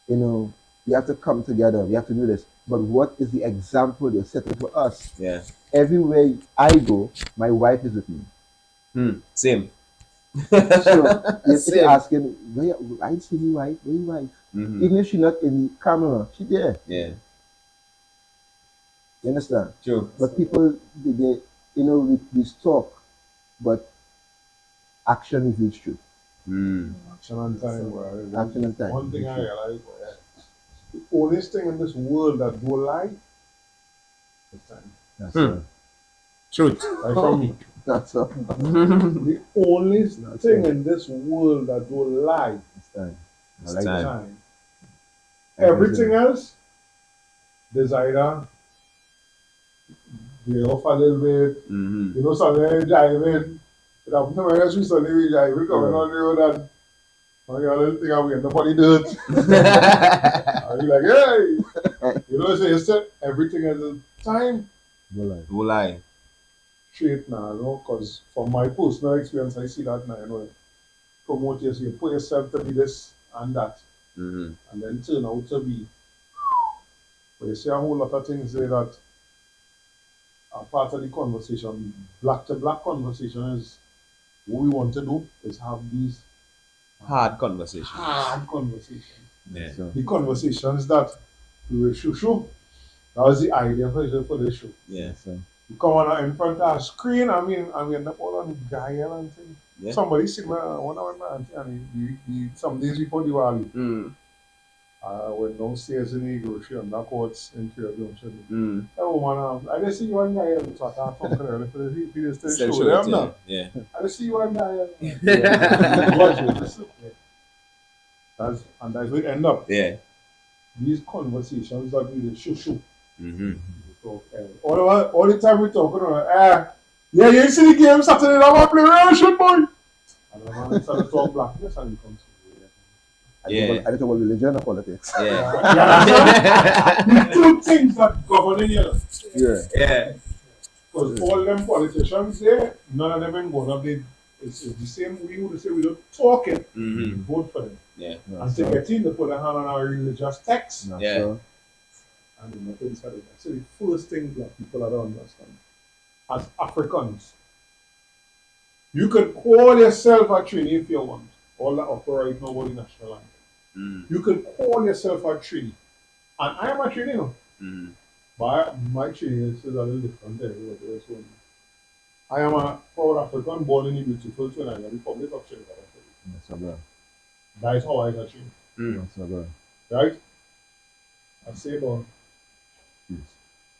you know, we have to come together. We have to do this. But what is the example you're setting for us? Yeah. Everywhere I go, my wife is with me. Same. So you're Same. asking, where I see your wife, where your wife? Even if she's not in the camera, she's there. Yeah. You understand? True. But people, they you know, we talk, but action reveals truth. Action and time. Well, Action and time. One thing I realize, the only thing in this world that don't lie is time. That's all. Truth. Right from me. That's all. The only thing in this world that don't lie It's time. I It's like time. is that. time. Everything else, there's either they off a little bit, you know, something driving. It happened to my house recently, we driving coming on the road and I got a little thing we end up on the dirt. And you're like, hey! You know, so you said everything has a time. No lie. No lie. Straight now, you know, because from my personal experience, I see that now, you know, promote yourself, you put yourself to be this and that, and then turn out to be. But you see a whole lot of things there that are part of the conversation. Black to black conversation is what we want to do is have these Hard conversation. hard conversations. Yeah. So, The conversations that we will show. That was the idea for the show. Yeah. so You come on in front of a screen, I mean, and we end up all on Gaia and things. Yeah. Somebody see me, one of my auntie, and some days before Diwali, when downstairs in the grocery and that courts in Caribbean. That woman, I just see one guy, so I can't talk to her for the people still Still show show them it, now. yeah. I just see one guy. That's where it end up. Yeah. These conversations that we show. Mm-hmm. All the time we talking about, yeah, you see the game Saturday, I'm going to play Russian boy. And the man started to talk blackness and he comes to Yeah. I don't know about religion or politics. Yeah. the two things that govern in here. Yeah. Yeah. Because all them politicians there, none of them ain't going up there. It's the same we would say we don't talk it, we vote for them. Yeah. And to get in, they put a hand on our religious text. Yeah. So, And the nothing said it. So the first thing black people don't understand, as Africans, you can call yourself a Trini if you want. All that operate now about the national anthem. You can call yourself a Trini. And I am a Trini now. But my Trini is a little different than everybody else. I am a proud African born in the beautiful Trinidad Republic of Trinidad. that's all good. That is how I got Trini. That's all good. Right? I say about Yes.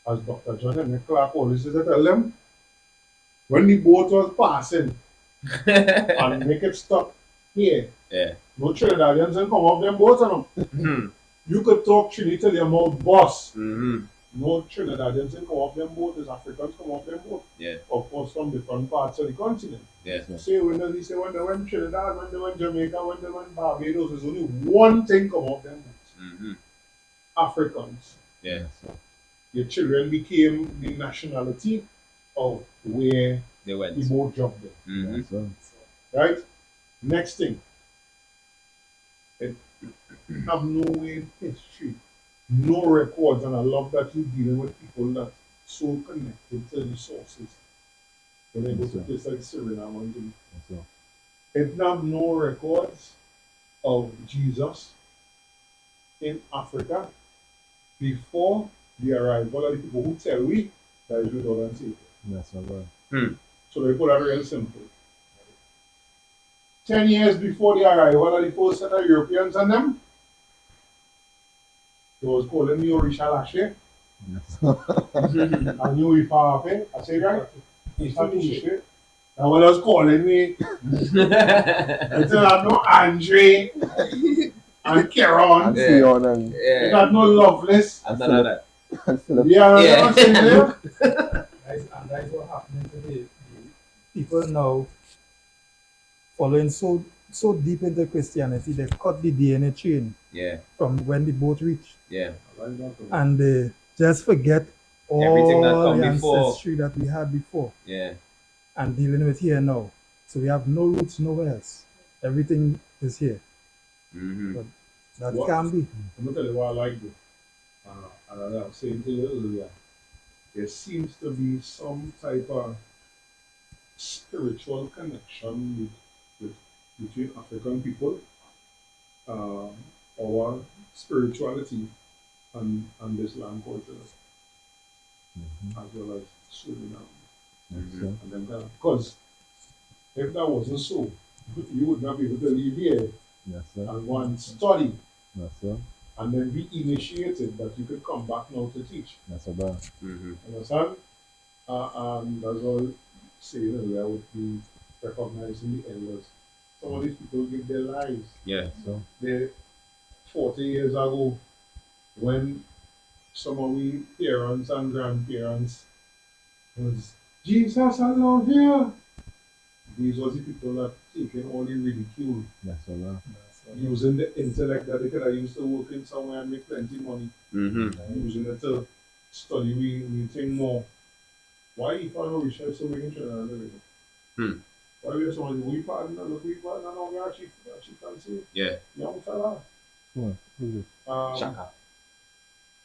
as Dr. John and Clark always used to tell them, when the boat was passing and make it stop here, Yeah. no Trinidadians can come off them boats on them. You could talk Trini till your mouth boss. No Trinidadians can come off them boats, as Africans come off them boats. Yeah. Of course, from different parts of the continent. Yeah. Say when they went Trinidad, when they went Jamaica, when they went Barbados, there's only one thing come off them boats. Africans. Yeah. Your children became the nationality of where They went. the boat dropped them. Mm-hmm. So, Right? Next thing, it have no way in history, no records, and I love that you're dealing with people that so connected to the sources. When they go to places like Suriname and things. so. It have no records of Jesus in Africa before the arrival of the people who tell we that is without and Savior. That's all. So they put that real simple. 10 years before the arrival of the first set of Europeans and them, they was calling me Orisha Lashe. I knew we far I say right? He's not Lashe. And when I was calling me, I said I know Andre and Kieran. And Sion and They got no Loveless. And none of that. Philip. Yeah, Yeah. I'm saying there. And that's what happening today. People now following so deep into Christianity, they cut the DNA chain Yeah. from when the boat reached, Yeah. and they just forget Everything that all come the before. ancestry that we had before Yeah. and dealing with here now. So we have no roots nowhere else. Everything is here. Mm-hmm. But that What? can be. I'm going to tell you what I like though. And I was saying to you earlier, there seems to be some type of spiritual connection between African people, our spirituality, and this land culture, as well as Suriname. And then because if that wasn't so, you would not be able to live here Yes, sir. and go and study Yes, sir. and then be initiated that you could come back now to teach. That's about. Mm-hmm. Understand? And that's all saying earlier would be recognizing the elders. Some of these people give their lives. Yeah. So, They 40 years ago, when some of we parents and grandparents was Jesus, I love you. These was the people that taken all the ridicule, that's about. using the intellect that they could have used to work in somewhere and make plenty money, Mm-hmm. using it to study we think more. Why if I know we share so many children? Why we so much we partner, look we partner, now we actually fancy Yeah. young fella. Who's it? Shaka.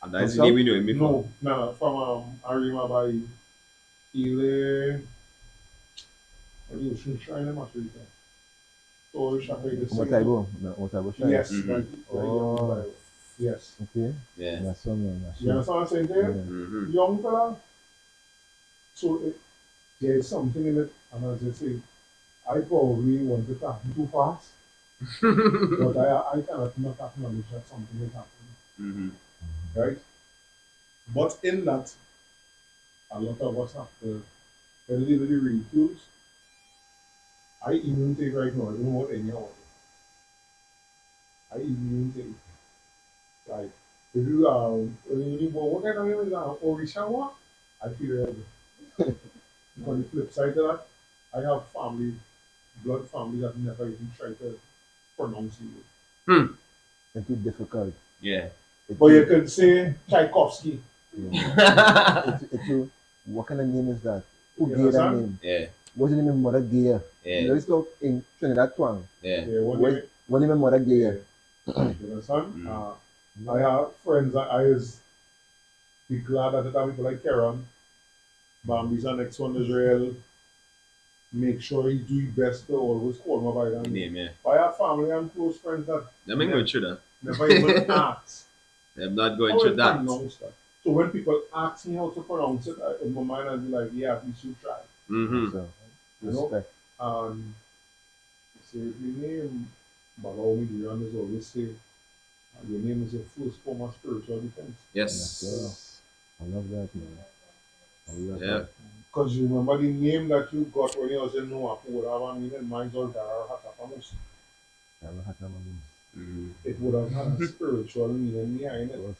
And that's the name we know him before. No, from Arima by Ile. What do you think? Shrine in Africa. So Shaka is the What I go? What I go? Yes, Mhm. right. Oh. Yes. Okay. Yeah. That's so man. You understand what I'm saying there? Yeah. Mm-hmm. Young fella. So there's something in it, and as I say, I probably want to talk too fast, but I cannot not acknowledge that something is happening, Mm-hmm. right? But in that, a lot of us have to get a little bit ridiculed. I even take right now, I don't know what any of it. I even take, like, if you what kind of name is that? Orishawa? I feel it. On the flip side of that, I have blood family that never even try to pronounce it. It's too difficult. Yeah. But you could say Tchaikovsky. Yeah. it's too, what kind of name is that? Who You gave that understand? name? Yeah. What's the name of Mother Gaya? Yeah. You know, it's called in Trinidad Twang. Yeah. Yeah, what What the name of Mother Gaya? you understand? Mm. I have friends that I is be glad that the time people like Karen, Bambi's our next one Israel. Make sure you do your best to always call me by that name. Name, yeah. I have family and close friends that Let me go through that. never even ask. I'm not going how through I that. pronounce that. So when people ask me how to pronounce it, in my mind I'd be like, yeah, we should try. Mm-hmm. So, You know? respect. Say if your name, Baba Omidirian is always say, your name is your first form of spiritual defense. Yes. Yes, I love that, man. I love Yeah. that. Because you remember the name that you got when you was in Noah, who would have a meaning, mine's all Dara Hatapamus. I love that, man. Mm-hmm. It would have had a spiritual meaning behind it. Yes.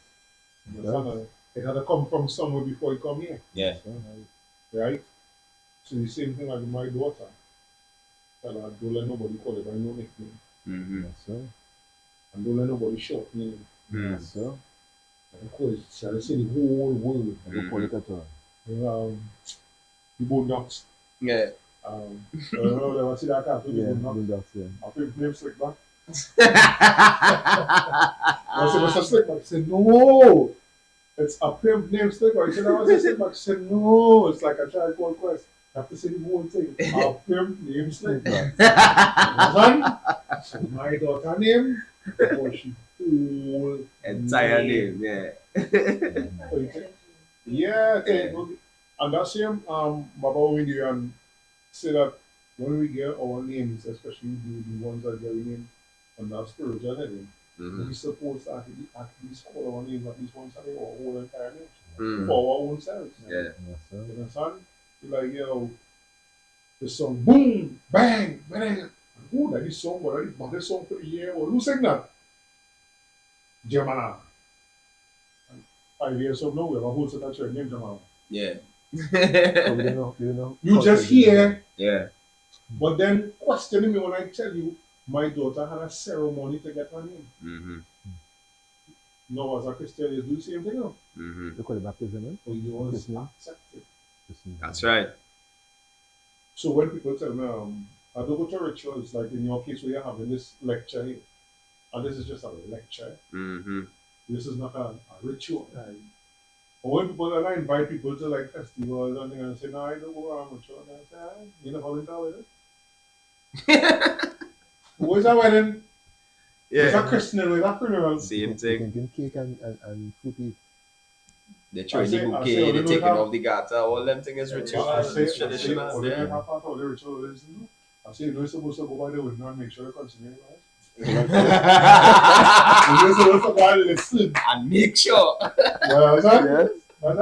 You understand? It had to come from somewhere before it come here, Yeah. right? So the same thing like with my daughter. Tell her, don't let nobody call it by no nickname. Mm-hmm. Yes, sir. And don't let nobody short name. Mm. Yes, sir. Of course, shall I say the whole world. I don't call it at all. The Boondocks. Yeah. I don't know, I see that cartoon, the Yeah, Boondocks. Boondocks, yeah. I think name Slick Back. I said, what's a Slick Back? He said, no, it's a pimp named Slick Back. He said, what's a Slick Back? He said, no, it's like a Tribe Called Quest. You have to say the whole thing. A pimp named Slick Back. So my daughter name, oh, she whole Entire name, yeah. Yeah, and that same Baba we and say that when we get our names, especially the ones that get named on that spiritual heading, we supposed to at least call our names at least once a day or whole entire names for our own selves. Yeah. Yes, sir. You understand? You're like, yo, the song boom, bang, bang. Who that this song? What that this song for the year? Or who sang that? Germana. 5 years from now, we have a whole set of church named Germana. Yeah. So you know. You just hear, Yeah. but then questioning me when I tell you my daughter had a ceremony to get her name. Mm-hmm. No, as a Christian, you do the same thing, no? Mm-hmm. They call it baptism, eh? But you always Christian. accept it. That's right. So when people tell me, I don't go to rituals, like in your case where you're having this lecture here, and this is just a lecture, Mm-hmm. this is not a ritual. But when people, and I invite people to like festivals and things, and say, no, I don't go around ritual, and I say, ah, you never went out with it? Who is a wedding? It's a Yeah. christening, it's a funeral. Same thing. Drinking cake and fruity. They're throwing I the say, bouquet, they're you taking know, off the gata, all them things is ritual, it's traditional. oh, Yeah. they have part of the ritual is, you know? I say, you're supposed to go by the window and make sure you continue, right? You're supposed to go and listen. And make sure. Yeah, is that? Yes.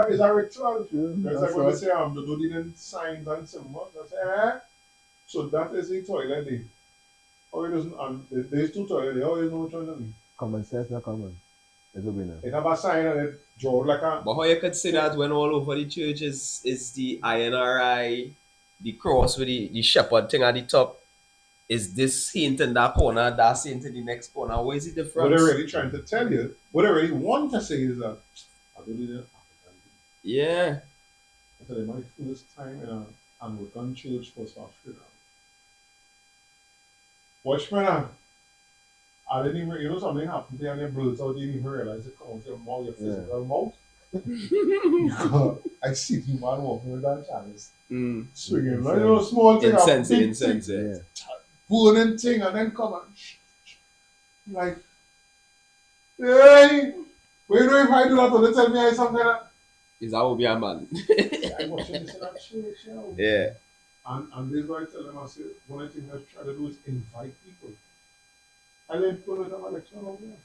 It's a ritual. True. That's like when they say, the doing signs and symbols. I say, eh? So that is the toilet day. Or it doesn't, and there's two toilets there, or you know which one it is. Common sense, not common. It's a winner. It have a sign and it draw like a. But how you could say that when all over the church is the INRI, the cross with the shepherd thing at the top, is this saint in that corner, that saint in the next corner? What is the What difference? they're really trying to tell you, what they really want to say is that I do the African. Yeah. I tell you, my first time in an Anglican church was for funeral. Watch me now. I didn't even, you know, something happened there and your blood, so I didn't even realize it comes your mouth, your physical mouth. I see the man walking with that chalice, swinging, like, you know, small thing, Incense, a big incense, thing, Yeah. burning thing, and then come and like, hey, well, you know, if I do that, they tell me I something like that. Is that will be a man? I watch this in that church, you know. Yeah. And this is why I tell them, I say, one of the things I try to do is invite people. I let people know that I'm a lecturer over there.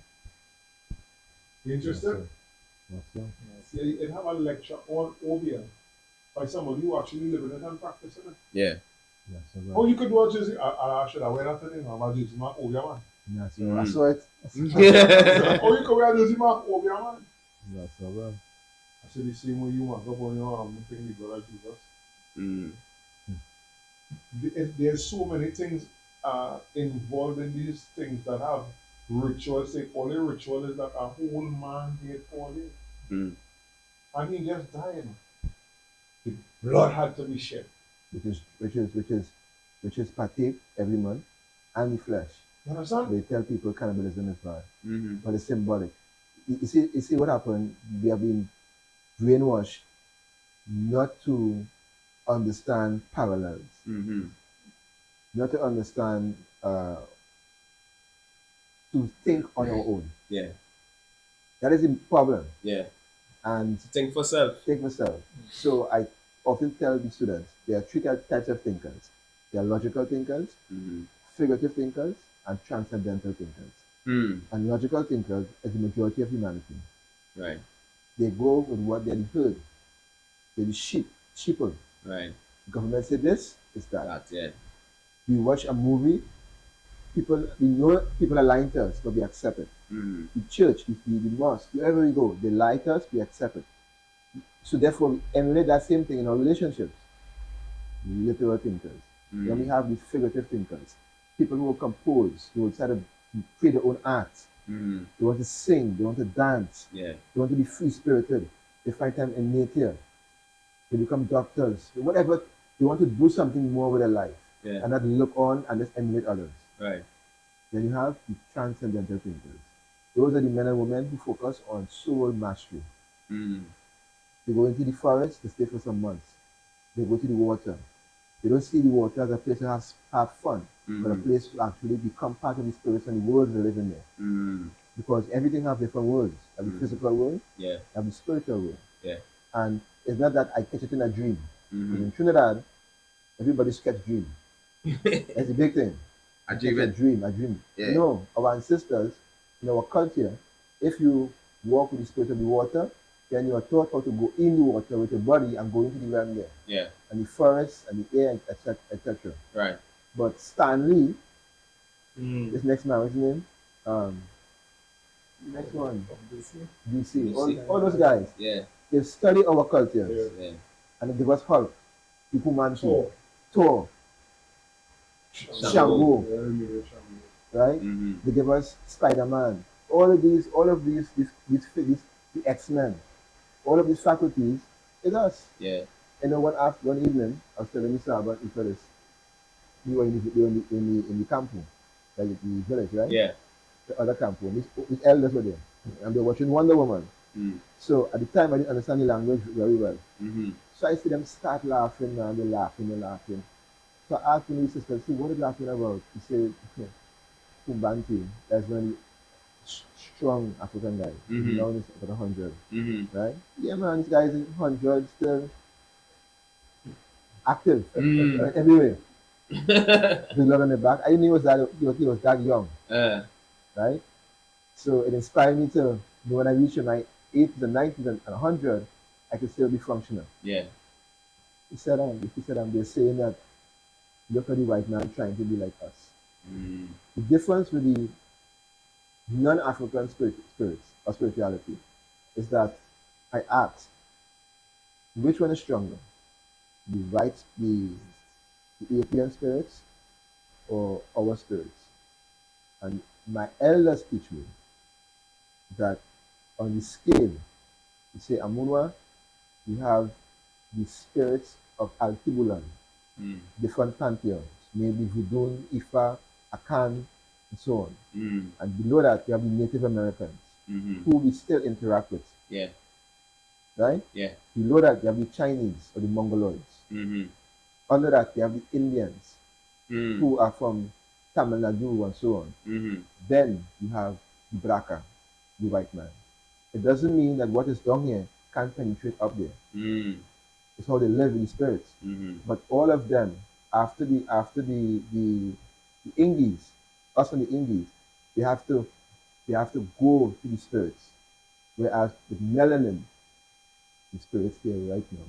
You interested? Yes, sir. See, it have a lecture on OBL by somebody who actually live in it and practice in it. Yeah. Yes, sir. Oh, you could watch this. I should have wear that today. I'm a Jersey Mark OBL man. Yes, sir. I saw it. Oh, you could wear Jersey Mark OBL man. Yes, sir. Well. I said the same way you want to go on your thing, the blood of Jesus. There's so many things involved in these things that have rituals. Say all the ritual is that a whole man did for you. And he just died. The blood had to be shed. Which is partake every month and the flesh. You understand? They tell people cannibalism is bad. Mm-hmm. But it's symbolic. You see what happened? We have been brainwashed not to understand parallels, not to understand, to think on our own. Yeah. That is the problem. Yeah. And Think for self. take myself. So I often tell the students there are three types of thinkers. There are logical thinkers, figurative thinkers, and transcendental thinkers. And logical thinkers is the majority of humanity. Right. They go with what they heard. They're the sheeple. Right. The government said this, it's that. That, yeah. We watch a movie, we know people are lying to us, but we accept it. The church, the mosque, wherever we go, they lie to us, we accept it. So therefore, we emulate that same thing in our relationships. Literal thinkers. Then we have the figurative thinkers. People who will compose, who will try to create their own art, They want to sing, they want to dance, Yeah. they want to be free spirited. They find time in nature. They become doctors, whatever. They want to do something more with their life Yeah. and not look on and just emulate others. Right. Then you have the transcendental thinkers. Those are the men and women who focus on soul mastery. They go into the forest to stay for some months. They go to the water. They don't see the water as a place to have fun, but a place to actually become part of the spirits and the worlds they live in there. Because everything has different worlds. You have the physical world, Yeah. you have the spiritual world. Yeah. And it's not that I catch it in a dream. In Trinidad, everybody's catch dream. That's the big thing. I Catch dream a it. dream, a dream. Yeah. No, our ancestors, in our culture, if you walk with the spirit of the water, then you are taught how to go in the water with your body and go into the realm there. Yeah. And the forest and the air, etc. etc. Right. But Stanley, this next man, what's his name? Next one. DC. All those guys. Yeah. They study our cultures. Yeah. And they give us Hulk, Ikumansu, Thor, Shango. Shango, Yeah, right? They give us Spider-Man. All of these, the X-Men, all of these faculties is us. Yeah. You know, one evening, I was telling Mr. about the fellas, we were in the campo, like the village, right? Yeah. The other campo. His elders were there, and they were watching Wonder Woman. So at the time, I didn't understand the language very well. So I see them start laughing, man. They're laughing. So I asked my sister, see, what are you laughing about? He said, Kumbanti, that's very strong African guy. Now he's about 100. Right? Yeah, man, this guy is 100, still active. Right, everywhere. His love on the back. I didn't know he was that young. Right? So it inspired me to, when I reach my 80s and 90s and 100, I could still be functional. Yeah. He said, they're saying that, look at the white man trying to be like us. The difference with the non-African spirits or spirituality is that I ask, which one is stronger? The European spirits or our spirits? And my elders teach me that on the scale, you say Amunwah, you have the spirits of Altibulan, different pantheons, maybe Voodoo, Ifa, Akan, and so on. And below that, you have the Native Americans, who we still interact with. Yeah. Right? Yeah. Below that, you have the Chinese or the Mongoloids. Under that, you have the Indians, who are from Tamil Nadu and so on. Then you have the Braka, the white man. It doesn't mean that what is down here can't penetrate up there. It's how they live in the spirits. But all of them, after the Ingis, us and the Ingis, they have to go to the spirits. Whereas with melanin, the spirits here right now.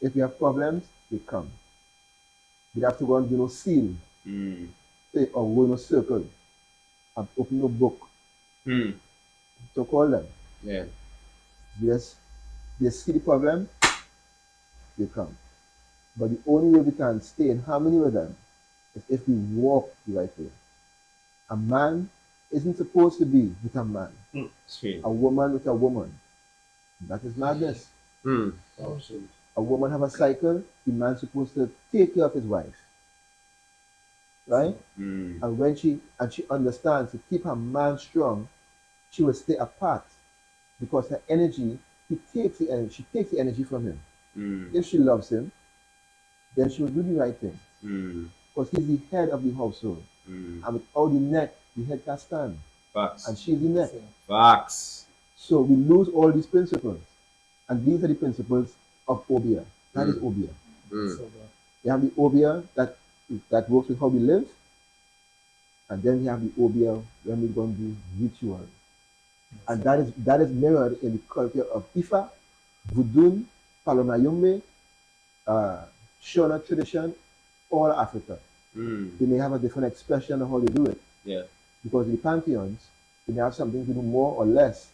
If you have problems, they come. They have to go and do no seal, or go in a circle, and open a book. So call them. Yeah. Yes, they see the problem, they come. But the only way we can stay in harmony with them is if we walk the right way. A man isn't supposed to be with a man. A woman with a woman. That is madness. A woman have a cycle, the man's supposed to take care of his wife. Right? And when she understands to keep her man strong, she will stay apart. Because her energy, she takes the energy from him. If she loves him, then she will do the right thing. Because he's the head of the household. And without the neck, the head can stand. Facts. And she's the neck. Facts. So we lose all these principles. And these are the principles of Obia. That is Obia. You have the Obia that works with how we live. And then we have the Obia when we're going to do ritual. And that is mirrored in the culture of Ifa, Voodoo, Palomayumbe, Shona tradition, all Africa. They may have a different expression of how they do it. Yeah. Because the pantheons, they may have something to do more or less.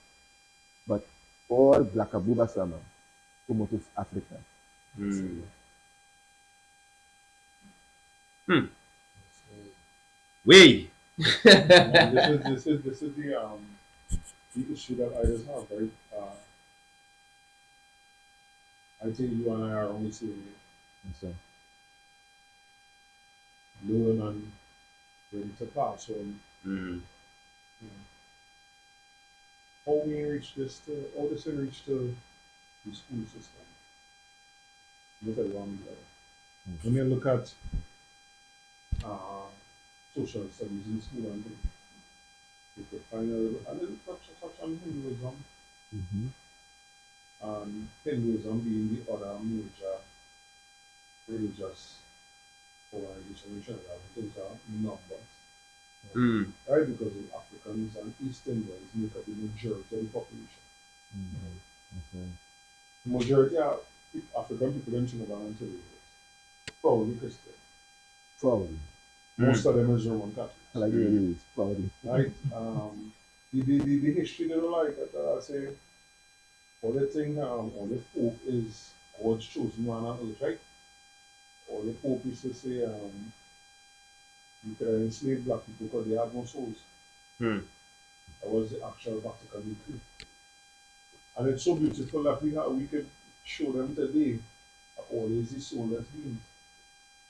But all Black Abuba Sama come out of Africa. We. This is the issue that I just have, right? I think you and I are on the same Yes, sir. learn and ready to pass on. Mm-hmm. How we reach this to how this will reach to the school system. Look at one level. When you look at social studies in school and things, you could find a little touch on Hinduism, Mm-hmm. and Hinduism being the other major religious organization in Trinidad in terms of numbers. Mm. Right, because the Africans and East Indians make up the majority of the population. Mm-hmm. That's right. The majority of African people in Trinidad and Tobago probably Christian. Probably. Most of them is Roman Catholic. I like the way it is. Probably. Right? The history they don't like it. I say, all the thing, all the Pope is God's chosen man on earth, right? All the Pope used to say, you could enslave black people because they had no souls. Hmm. That was the actual Vatican decree. And it's so beautiful that we could show them today that all is the soulless beings.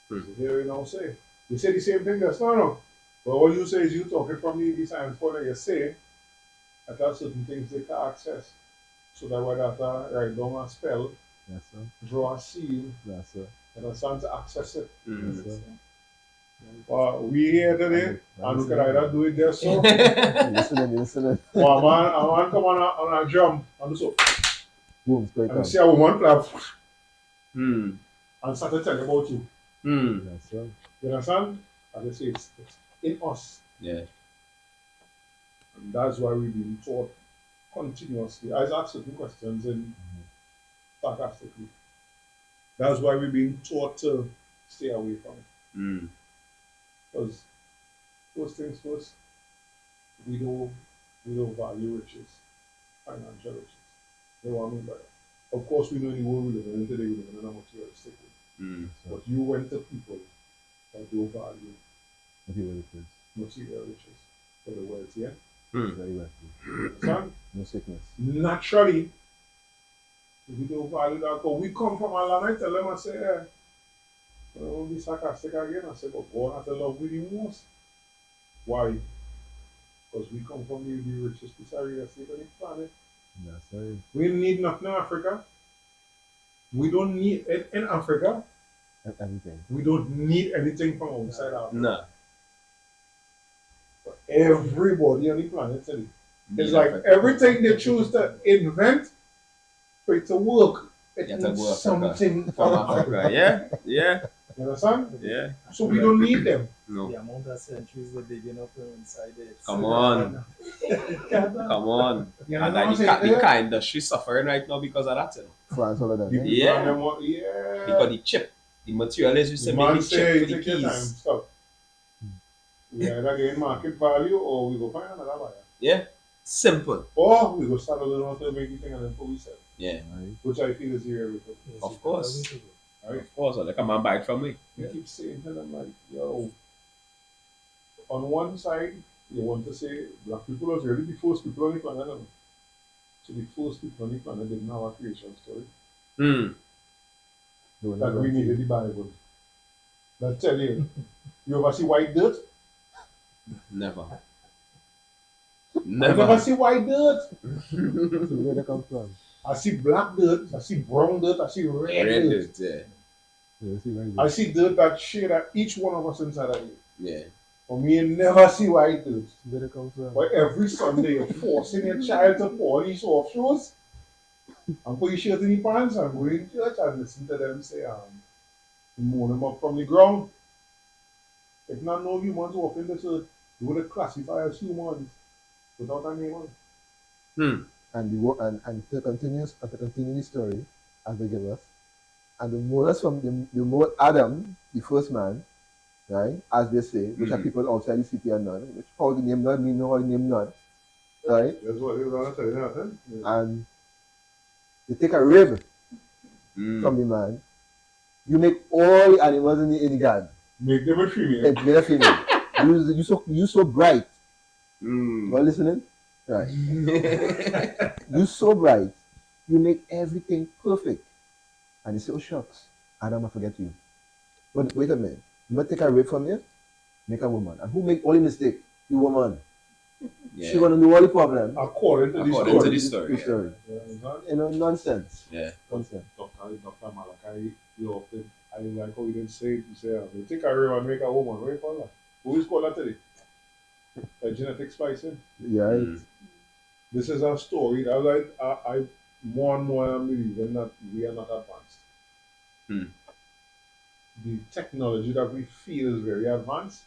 Hmm. So here we now say, they say the same thing just now, no? But all you say is you talking from the science point that you say that there are certain things they can access. So that when that write down a spell, Yes, sir. draw a seal, Yes, sir. and understand to access it. Mm. Yes, sir. We here today, and we can either do it there so, Listening. or a man come on a drum and do so. Boom, straight And up. you see a woman clap Mm. and start to tell you about you. Mm. That's right. You understand? As I say, it's in us. Yeah. And that's why we've been taught continuously. I was asked certain questions in sarcastically. That's why we've been taught to stay away from it. Mm. Because first things first, we don't value riches, financial riches. They want me by that. Of course, we know in the world we live in today, we live in a materialistic world. Mm. But you went to people that don't value Material riches. material riches for the wealthy, yeah? Very wealthy. Son, No sickness. naturally, we don't value that. But we come from a land, I tell them, I say, yeah, I won't be sarcastic again. I say, but God has to love we the most. Why? Because we come from the richest piece of real estate on the planet. That's right. We need nothing in Africa. We don't need it in Africa. Everything. We don't need anything from outside Africa. Nah. But everybody on the planet today. It's Need like Africa. everything they choose to invent for it to work, it You have to needs go Africa. something From from Africa. Africa. Yeah. Yeah. You understand? Yeah. So we don't need them. No. The amount of centuries they're digging up inside it. Come on. Come on. You know And what I'm like the saying? car industry suffering right now because of that. You know? France, all of that. People Yeah. and them want- yeah. Because the chip, the material is used The to man make the say, chip for the take your time, keys. stop. We either gain market value or we go find another buyer. Yeah. Simple. Or we go start a little to make the thing and then put we sell. Yeah. Right. Which I feel is the area we go. Of course. Right? Of course. Like a man buy it from me. You keep saying to them like, yo, on one side, you want to say black people are really the first people on the planet. No? So the first people on the planet didn't have a creation story. Hmm. That we needed the Bible. That tell you, you ever see white dirt? Never. I never Never. see white dirt. So where they come from? I see black dirt, I see brown dirt, I see red Red dirt. dirt, yeah. Yeah, see right I there. see dirt that shade at each one of us inside of you. Yeah. For me, you never see white dirt. Where they come from? But every Sunday, you're forcing your child to put on these soft shoes and put your shirt in your pants and go in church and listen to them say, moan them up from the ground. If not no humans walking this earth, you would classify as humans without a name on it. Hmm. And and to continue the story as they give us, and the more from the more Adam, the first man, right, as they say, which are Mhm. people outside the city and none, which how the name none, me know how the name none, right? That's what they were going to tell you. And they take a rib Hmm. from the man, you make all the animals in the garden, Make them a female. and made a female. You so bright. Mm. You are listening? Right. You so bright. You make everything perfect. And you say, oh shucks, I don't forget you. But wait a minute. You want to take a rape from you? Make a woman. And who make all the mistake? The woman. Yeah. She gonna do all the problem. According to According to the this story. Story. You know, nonsense. Yeah. Nonsense. Dr. Malachi, you often, I like how you didn't say it. You say, you take a rape and make a woman. What do you call that? Who is called that today? A genetic splicing. Yeah. Mm. This is a story that I more and more am believing that we are not advanced. Hmm. The technology that we feel is very advanced.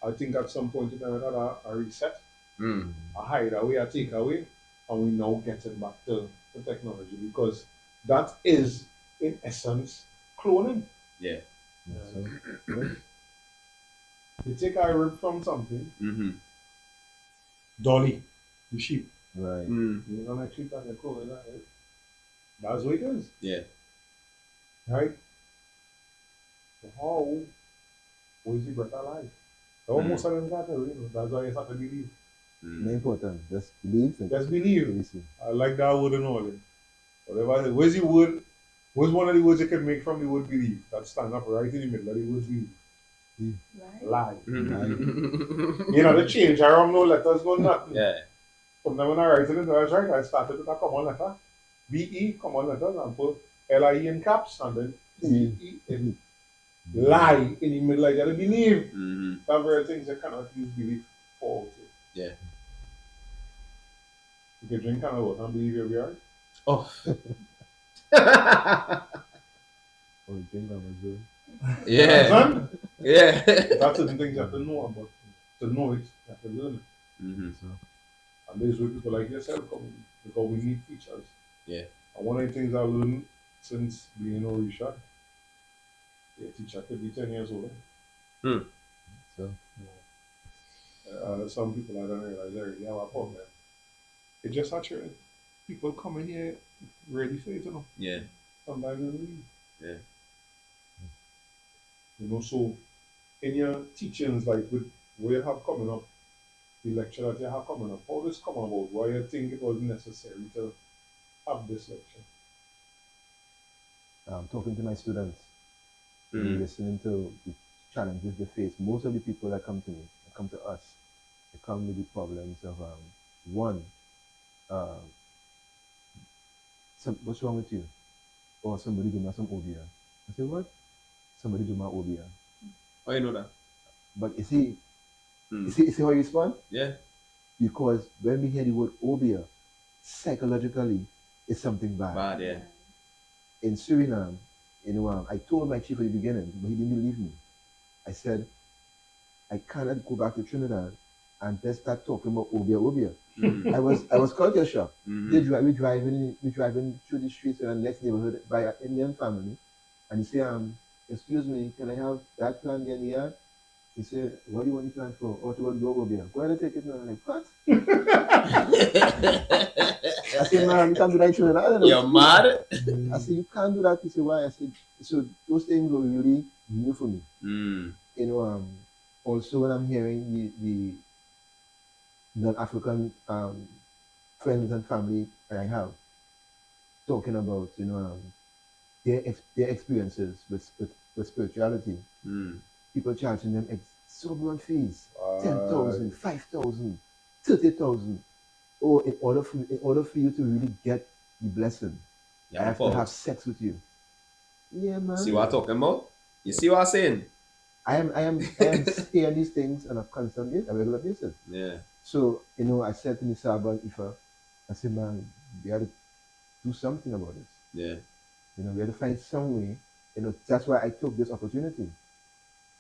I think at some point in time we had a reset, Mm. a hideaway, a takeaway, and we now getting back to the technology because that is in essence cloning. Yeah. You take a rib from something, Mm-hmm. dolly, the sheep. Right. Mm. You're gonna treat that and clone that. Right? That's what it is. Yeah. Right? So how was the breath alive? Almost of them got there, you know. That's why you have to believe. Very important. Just believe. Just believe. Listen. I like that word and all. Whatever. Where's the word? Where's one of the words you can make from the word believe? That stand up right in the middle of the word believe. Right? Lie. Mm-hmm. You know, the change around no letters go nothing. Yeah. Sometimes when I write it in the right, I started with a common letter. B-E, common letters, and put L-I-E in caps, and then C-E in lie in the middle. I gotta believe. Mm-hmm. That very things you cannot use belief for. Also. Yeah. You can drink kind of water and believe you'll be alright. Oh. Oh, drink that was good. Yeah. Son, Yeah. that's certain things you have to know about. To know it, you have to learn it. Mm-hmm. And there's where people like yourself come in, because we need teachers. Yeah. And one of the things I learned since being in Orisha, a teacher could be 10 years old. So Some people I don't realize they already have a problem. It just actually people come in here ready for it, you know. Yeah. Sometimes they leave. Yeah. You know, so in your teachings, like with what you have coming up, the lecture that you have coming up, how this come about? Why you think it was necessary to have this lecture? talking to my students, Mm. listening to the challenges they face. Most of the people that come to me, that come to us, they come with the problems of one, what's wrong with you? Or somebody do my some obia. I say, what? Somebody do my obia. Oh, you know that? But you see, Mm. you see how you respond? Yeah. Because when we hear the word obia, psychologically, it's something bad. Bad, yeah. In Suriname, you know, I told my chief at the beginning, but he didn't believe me. I said, I cannot go back to Trinidad and just start talking about obia. Mm. I was culture shock. Mhm. We driving through the streets in the next neighborhood by an Indian family, and he say, excuse me, can I have that plant in the yard? He said, what do you want the plant for? Oh, to go to obia. Go ahead and take it now. I'm like, what? I said, man, you can't do that in Trinidad. I don't know. You're mad? I said, you can't do that. He said, why? I said, so those things were really new for me. Mm. You know, also when I'm hearing the non-African friends and family that I have talking about, you know, their experiences with spirituality, Mm. people charging them exorbitant fees, 10,000, 5,000, 30,000. Or in order for you to really get the blessing, I have to have sex with you. Yeah, man. See what I'm talking about? You see what I'm saying? I am hearing these things on a constant basis, a regular basis. Yeah. So, you know, I said to Nisaba and Ifa, I said, man, we had to do something about this. Yeah. You know, we had to find some way. You know, that's why I took this opportunity.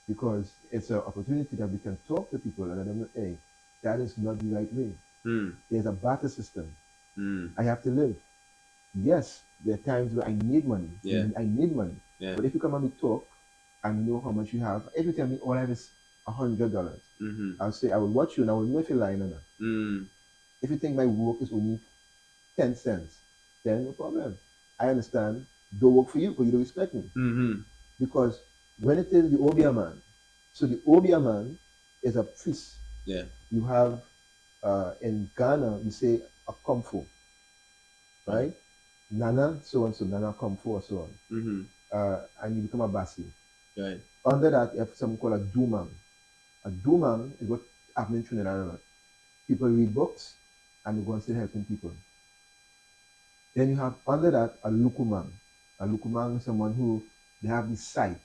Because it's an opportunity that we can talk to people and let them know, hey, that is not the right way. Mm. There's a barter system. Mm. I have to live. Yes, there are times where I need money. Yeah. I need money. Yeah. But if you come and we talk and know how much you have, every time all I have is $100. Mm-hmm. I'll say, I will watch you and I will know if you're lying or not. Mm. If you think my work is only 10 cents, then no problem. I understand. Don't work for you because you don't respect me. Mm-hmm. Because when it is the Obia man, so the Obia man is a priest. Yeah. You have in Ghana we say a comfort, right? Nana so and so, Nana comfort or so on. And you become a basi. Right. Under that you have something called a dumang. A dumang is what happened in Trinidad a lot. People read books and they go and start helping people. Then you have under that a lukumang. A lukumang is someone who they have this sight.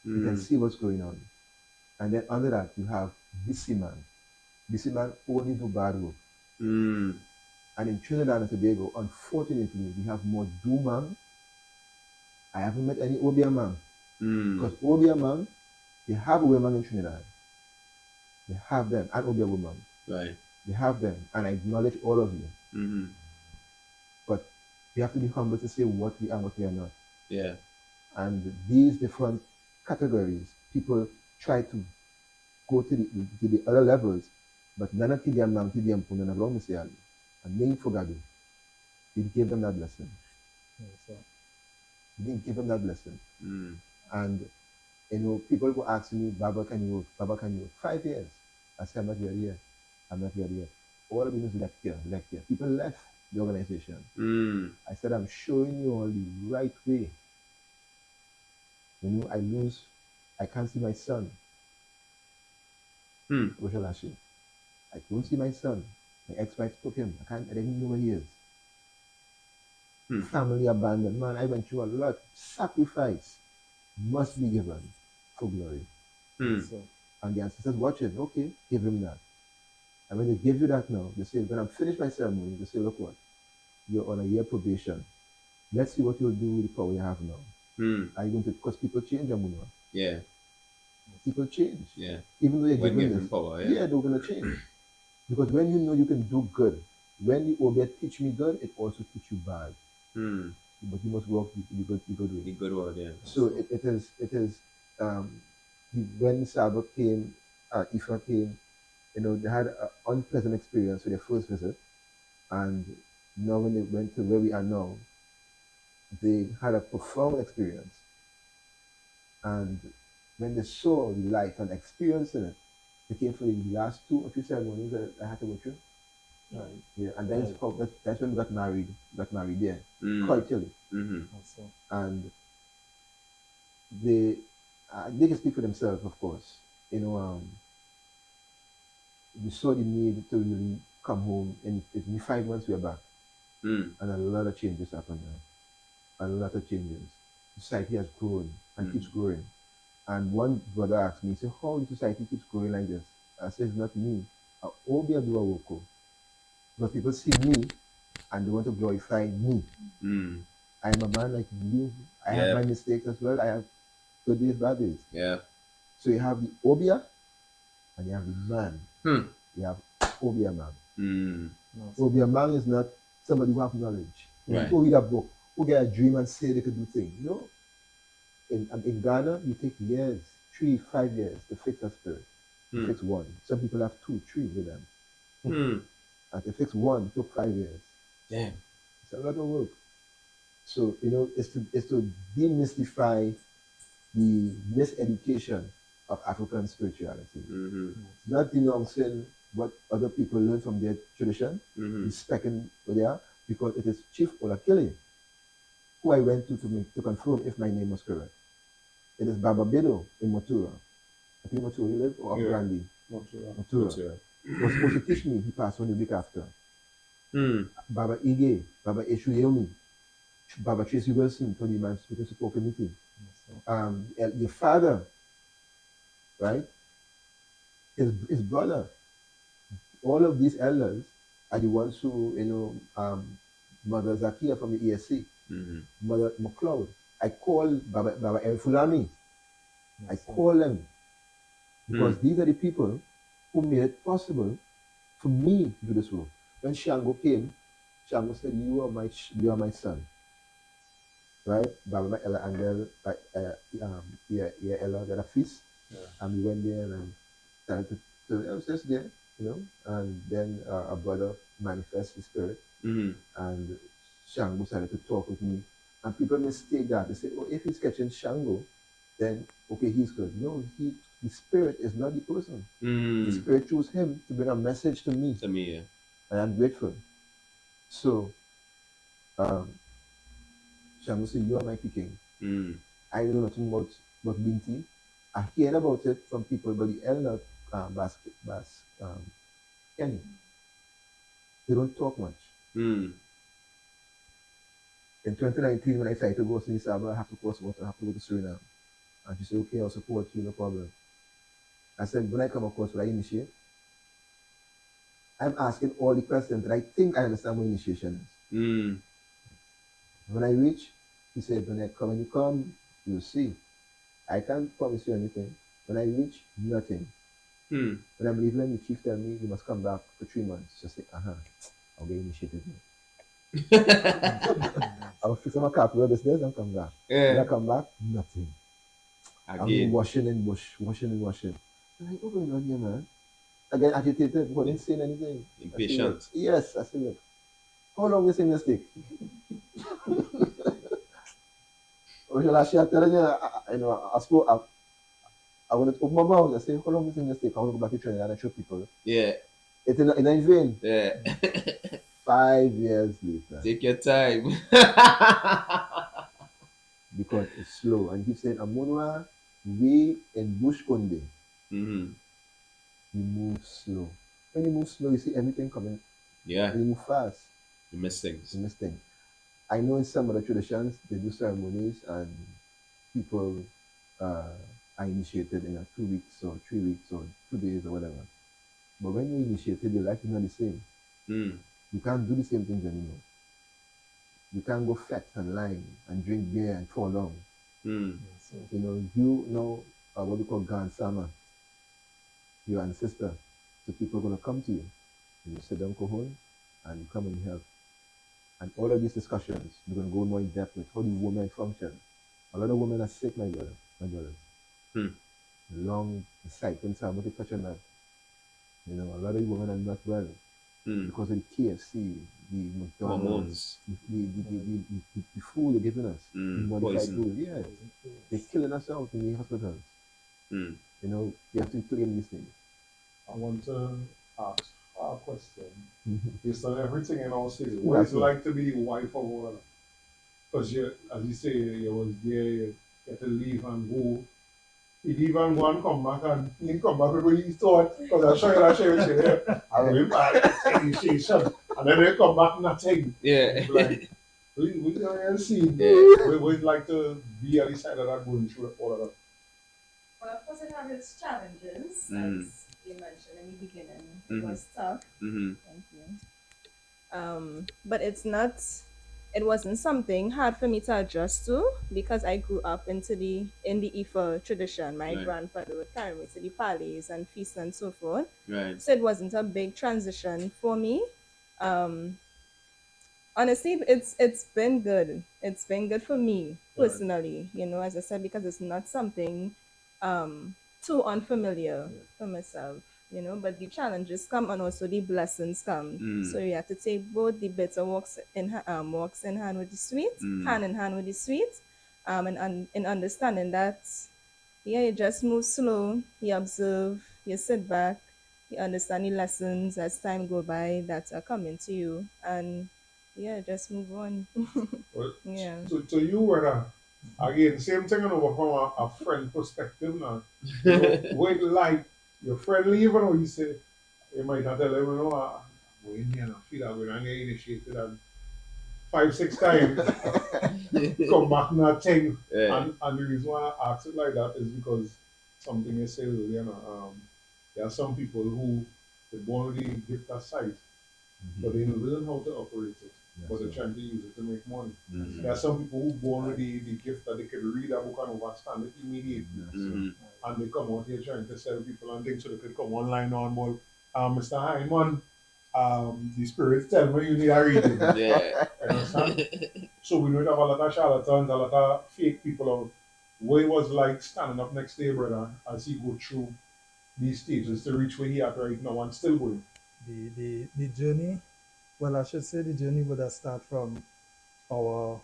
You can see what's going on. And then under that you have bisiman. Bisiman only do bad work. And in Trinidad and Tobago, unfortunately, we have more dumang. I haven't met any obiamang. Because obiamang, they have women in Trinidad. They have them, and obia woman. Right. They have them, and I acknowledge all of you. But we have to be humble to say what we are and what we are not. Yeah. And these different categories, people try to go to the other levels, but none of them now to them put on a wrong messiah. And name for God. He gave them that blessing. He didn't give them that blessing. And you know, people will ask me, Baba, can you work? Baba, can you work? 5 years. I said, I'm not ready yet. I'm not ready yet. All of it is left here. People left the organization. I said, I'm showing you all the right way. You know, I can't see my son. What shall I say? I don't see my son. My ex-wife took him. I didn't know where he is. Family abandoned. Man, I went through a lot. Sacrifice must be given for glory. So, and the ancestors watching, okay, give him that. And when they give you that now, they say, when I'm finished my ceremony, they say, look what, you're on a year probation. Let's see what you'll do with the power you have now. Are you going to, because people change, Amunwah. Yeah. People change. Yeah. Even though you're When given given this, power, they're going to change. Because when you know you can do good, when the Obia teach me good, it also teach you bad. But you must walk the good way. The good word, yeah. So it is when Sabbath came, Ifa came, you know, they had an unpleasant experience with their first visit, and now when they went to where we are now, they had a profound experience. And when they saw the life and experience in it, they came for the last 2 or 3 ceremonies that I had to go through. Yeah, and then that's when we got married there, quite early. And they can speak for themselves, of course. You know, we saw the need to really come home, and in 5 months we are back. And a lot of changes happened there. A lot of changes. Society has grown and keeps growing. And one brother asked me, he said, how the society keeps growing like this? I said, it's not me. I only do a woko. Because people see me and they want to glorify me. I'm a man like you. I have my mistakes as well. I have good days, bad days. Yeah. So you have the Obia and you have the man. You have Obia man. Obia man is not somebody who have knowledge. Right. Who read a book, who get a dream and say they could do things. No. In Ghana, you take years, 3, 5 years to fix a spirit. To fix one. Some people have 2, 3 with them. And to fix one took 5 years. Damn. It's a lot of work. So, you know, it's to demystify the miseducation of African spirituality. It's not denouncing what other people learn from their tradition, respecting what they are, because it is Chief Olakile who I went to confirm if my name was correct. It is Baba Bedo in Motura. I think Motura you live, or Grandi? Motura. He was supposed to teach me, he passed on the week after. Baba Ige, Baba Eshuyomi, Baba Tracy Wilson from the Emancipation Support Committee. Your father, right? His brother. All of these elders are the ones who, you know, Mother Zakia from the ESC, Mother McLeod. I call Baba Fulani. I call them because these are the people who made it possible for me to do this work. When Shango came, Shango said, you are my son. Right? Baba Ella and Ella got a feast. And we went there and started to I was just there, you know, and then a brother manifested his spirit. And Shango started to talk with me. And people mistake that. They say, oh, if he's catching Shango, then okay, he's good. No, he The spirit is not the person. The Mm. spirit chose him to bring a message to me, To me, yeah. and I'm grateful. So, Shamusi, you are my picking. Mm. I know nothing about Binti. I heard about it from people, but the elder Kenny, they don't talk much. Mm. In 2019, when I tried to go to Nisaba, I have to cross water, I have to go to Suriname. And she said, okay, I'll support you, no problem. I said, when I come across, will I initiate? I'm asking all the questions that I think I understand what initiation is. Mm. When I reach, he said, when you come, you'll see. I can't promise you anything. When I reach, nothing. Mm. When I'm leaving, the chief tell me, you must come back for 3 months. Just say, I'll get initiated now. I'll fix my car for business and come back. When I come back, nothing. I'm Again. washing and washing. I'm like, what's going on here, man? Again, agitated, but didn't say anything. Impatient. I said, yes, I said, look, how long is this thing gonna take? Last year, I tell you, I want to open my mouth and say, how long is this thing gonna take? I want to go back to Trinidad and show people. Yeah. It's in vain. Yeah. 5 years later. Take your time. Because it's slow. And he said, Amunwah, we in Bush Kunde, Mm-hmm. we move slow. When you move slow, you see everything coming. Yeah. When you move fast, You miss things. you miss things. I know in some other traditions, they do ceremonies and people are initiated in 2 weeks or 3 weeks or 2 days or whatever. But when you're initiated, your life is not the same. Mm. You can't do the same things anymore. You can't go fat and line and drink beer and fall down. Mm. You know what we call Gan Sama, your ancestor. So people are going to come to you. And you sit down, Kohon, and you come and help. And all of these discussions, we're going to go more in depth with how the women function. A lot of women are sick, my brothers. Hmm. Long cycling, so I'm going to touch on that. A lot of women are not well because of the KFC, the McDonald's, the food they're giving us, the modified food. Yeah, they're killing us out in the hospitals. We have to claim these things. I want to ask a question based on everything in our city. What is it like to be the wife of one? Because as you say, you was there, you had to leave and go. You leave and go and come back and you come back with what you thought. Because I show you there. I went back, initiation. And then they come back nothing. Yeah. Like, we don't see. Yeah. We'd like to be at the side of that going through all of that. Well, of course, it has its challenges, as you mentioned in the beginning. It was tough. Thank you. But it wasn't something hard for me to adjust to because I grew up in the Ifa tradition. My grandfather would carry me to the parties and feasts and so forth. Right. So it wasn't a big transition for me. Honestly, it's been good. It's been good for me personally, as I said, because it's not something too unfamiliar for myself, but the challenges come and also the blessings come. So you have to take both the bitter walks in hand with the sweet, hand in hand with the sweet, and in understanding that, you just move slow, you observe, you sit back, you understand the lessons as time go by that are coming to you, and just move on. Well, Yeah. So you were again, same thing from a friend perspective now. Wait, like your friend leaving, or you say you might not tell him, I'm going here and I feel I'm going to get initiated and 5-6 times come back nothing. Yeah. And the reason why I ask it like that is because something you said earlier, there are some people who they born with the gift of sight, but they don't learn how to operate it. But they're trying to use it to make money. There are some people who born with the gift that they can read a book and understand it immediately. And they come out here trying to sell people and things so they could come online on, well, Mr. Hyman, the spirits tell me you need a reading. Yeah. Understand? So we know have a lot of charlatans, a lot of fake people out. What it was like standing up next to your brother as he go through these stages to reach where he at right now and still going. The journey, well, I should say the journey would have started from our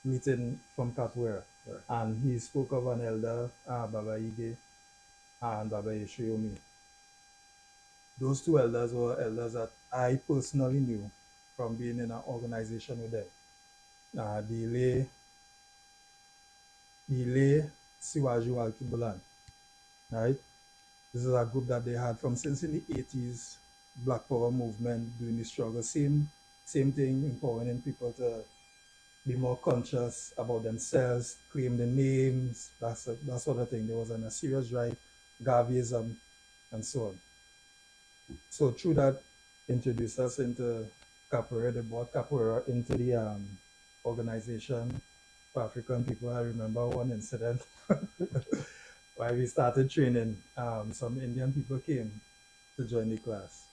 meeting from Capoeira. Right. And he spoke of an elder, Baba Ige and Baba Yeshoyomi. Those two elders were elders that I personally knew from being in an organization with them. The lay Siwaju Alkibulan, right? This is a group that they had from since in the 80s, Black Power movement, doing the struggle. Same thing, empowering people to be more conscious about themselves, claim the names, that sort of thing. There was a serious drive, Garveyism, and so on. So through that, introduced us into Capoeira. They brought Capoeira into the organization for African people. I remember one incident where we started training. Some Indian people came to join the class.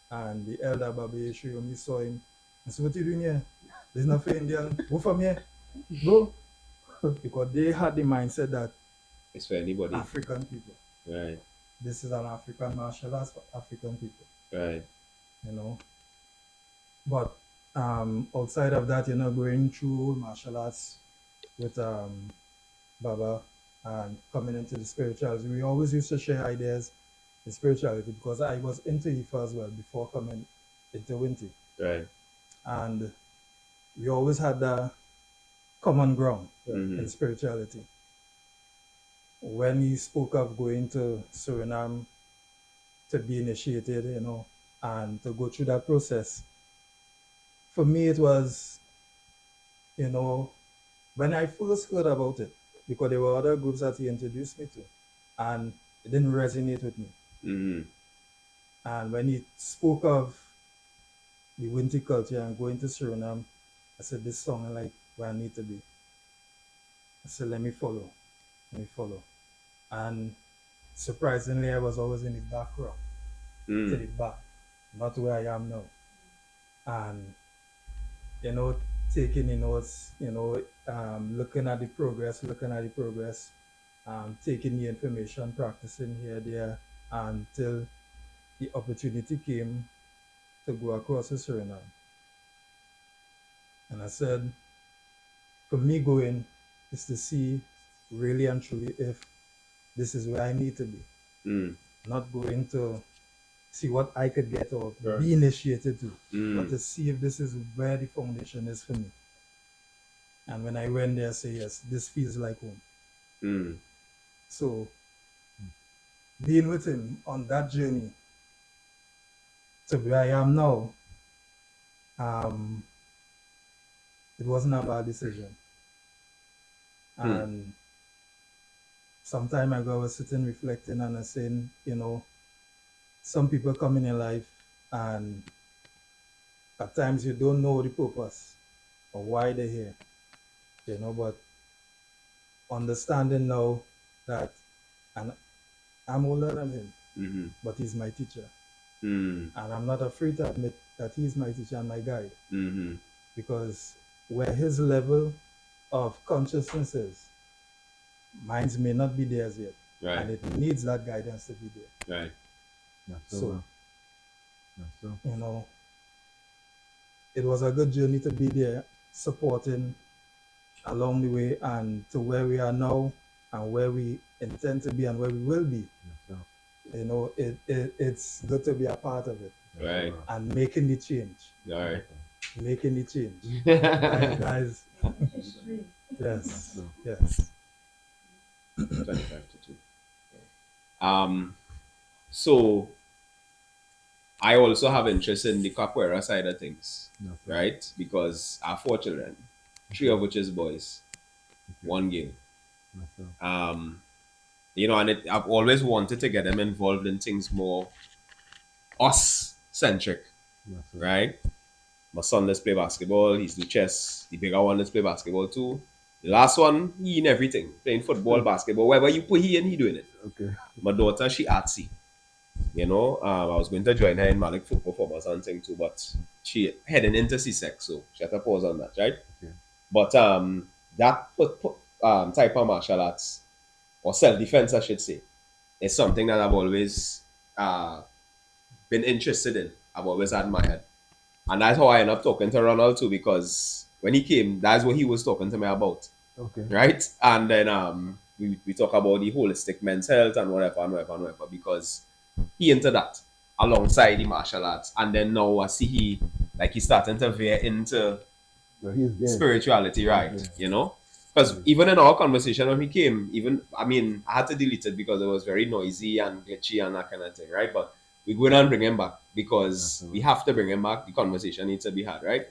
And the elder Baba Yeshoyomi saw him and said, "What are you doing here? There's nothing Indian. Go from here. Go." Because they had the mindset that It's for anybody. African people. Right. This is an African martial arts for African people. Right. You know. But outside of that, going through martial arts with Baba and coming into the spirituality, we always used to share ideas in spirituality because I was into Ifa as well before coming into Winti. Right. And we always had the common ground Mhm. in spirituality. When he spoke of going to Suriname to be initiated, and to go through that process, for me it was, when I first heard about it, because there were other groups that he introduced me to, and it didn't resonate with me. Mhm. And when he spoke of the Winti culture and going to Suriname, I said, this song is like where I need to be. I said, let me follow. And surprisingly, I was always in the back row, to the back, not where I am now. And, taking the notes, looking at the progress, taking the information, practicing here, there, until the opportunity came to go across to Suriname. And I said, for me going is to see really and truly if this is where I need to be. Not going to see what I could get or be initiated to, but to see if this is where the foundation is for me. And when I went there, I say, yes, this feels like home. So being with him on that journey to where I am now, it wasn't a bad decision. And some time ago, I was sitting reflecting and I was saying, some people come in your life and at times you don't know the purpose or why they're here, but understanding now that, and I'm older than him, but he's my teacher. And I'm not afraid to admit that he's my teacher and my guide. Because where his level of consciousness is, mine may not be there yet. Right. And it needs that guidance to be there. Right. So, it was a good journey to be there, supporting along the way and to where we are now and where we intend to be and where we will be. It's good to be a part of it. Right. And making the change. All right. Making the change. Right, guys. Yes. 25 to 2. So I also have interest in the capoeira side of things, right? Because I have 4 children, 3 of which is boys, 1 girl. And I've always wanted to get them involved in things more us-centric, right? My son let's play basketball, he's do chess. The bigger one let's play basketball too. The last one, he in everything, playing football, basketball, wherever you put he in, he doing it. Okay. My daughter, she artsy. I was going to join her in Malik foot performance and thing too, but she heading into CSEC, so she had to pause on that, right? Okay. But that type of martial arts, or self-defense, I should say, is something that I've always been interested in. I've always admired. And that's how I end up talking to Ronald too, because when he came, that's what he was talking to me about. Okay. Right? And then we talk about the holistic men's health and whatever, because he into that alongside the martial arts. And then now I see he's starting to veer into Well, he's there. spirituality, right? Yeah. You know? Because even in our conversation when he came, I had to delete it because it was very noisy and glitchy and that kind of thing, right? But we're going to bring him back because we have to bring him back. The conversation needs to be had, right?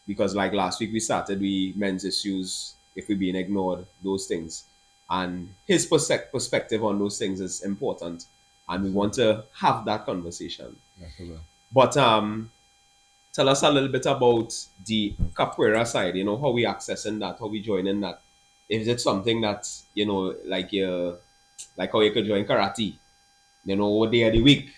Because like last week we started with men's issues, if we're being ignored, those things. And his perspective on those things is important. And we want to have that conversation. But tell us a little bit about the capoeira side, how we accessing that, how we joining that. Is it something that, like how you could join karate, what day of the week,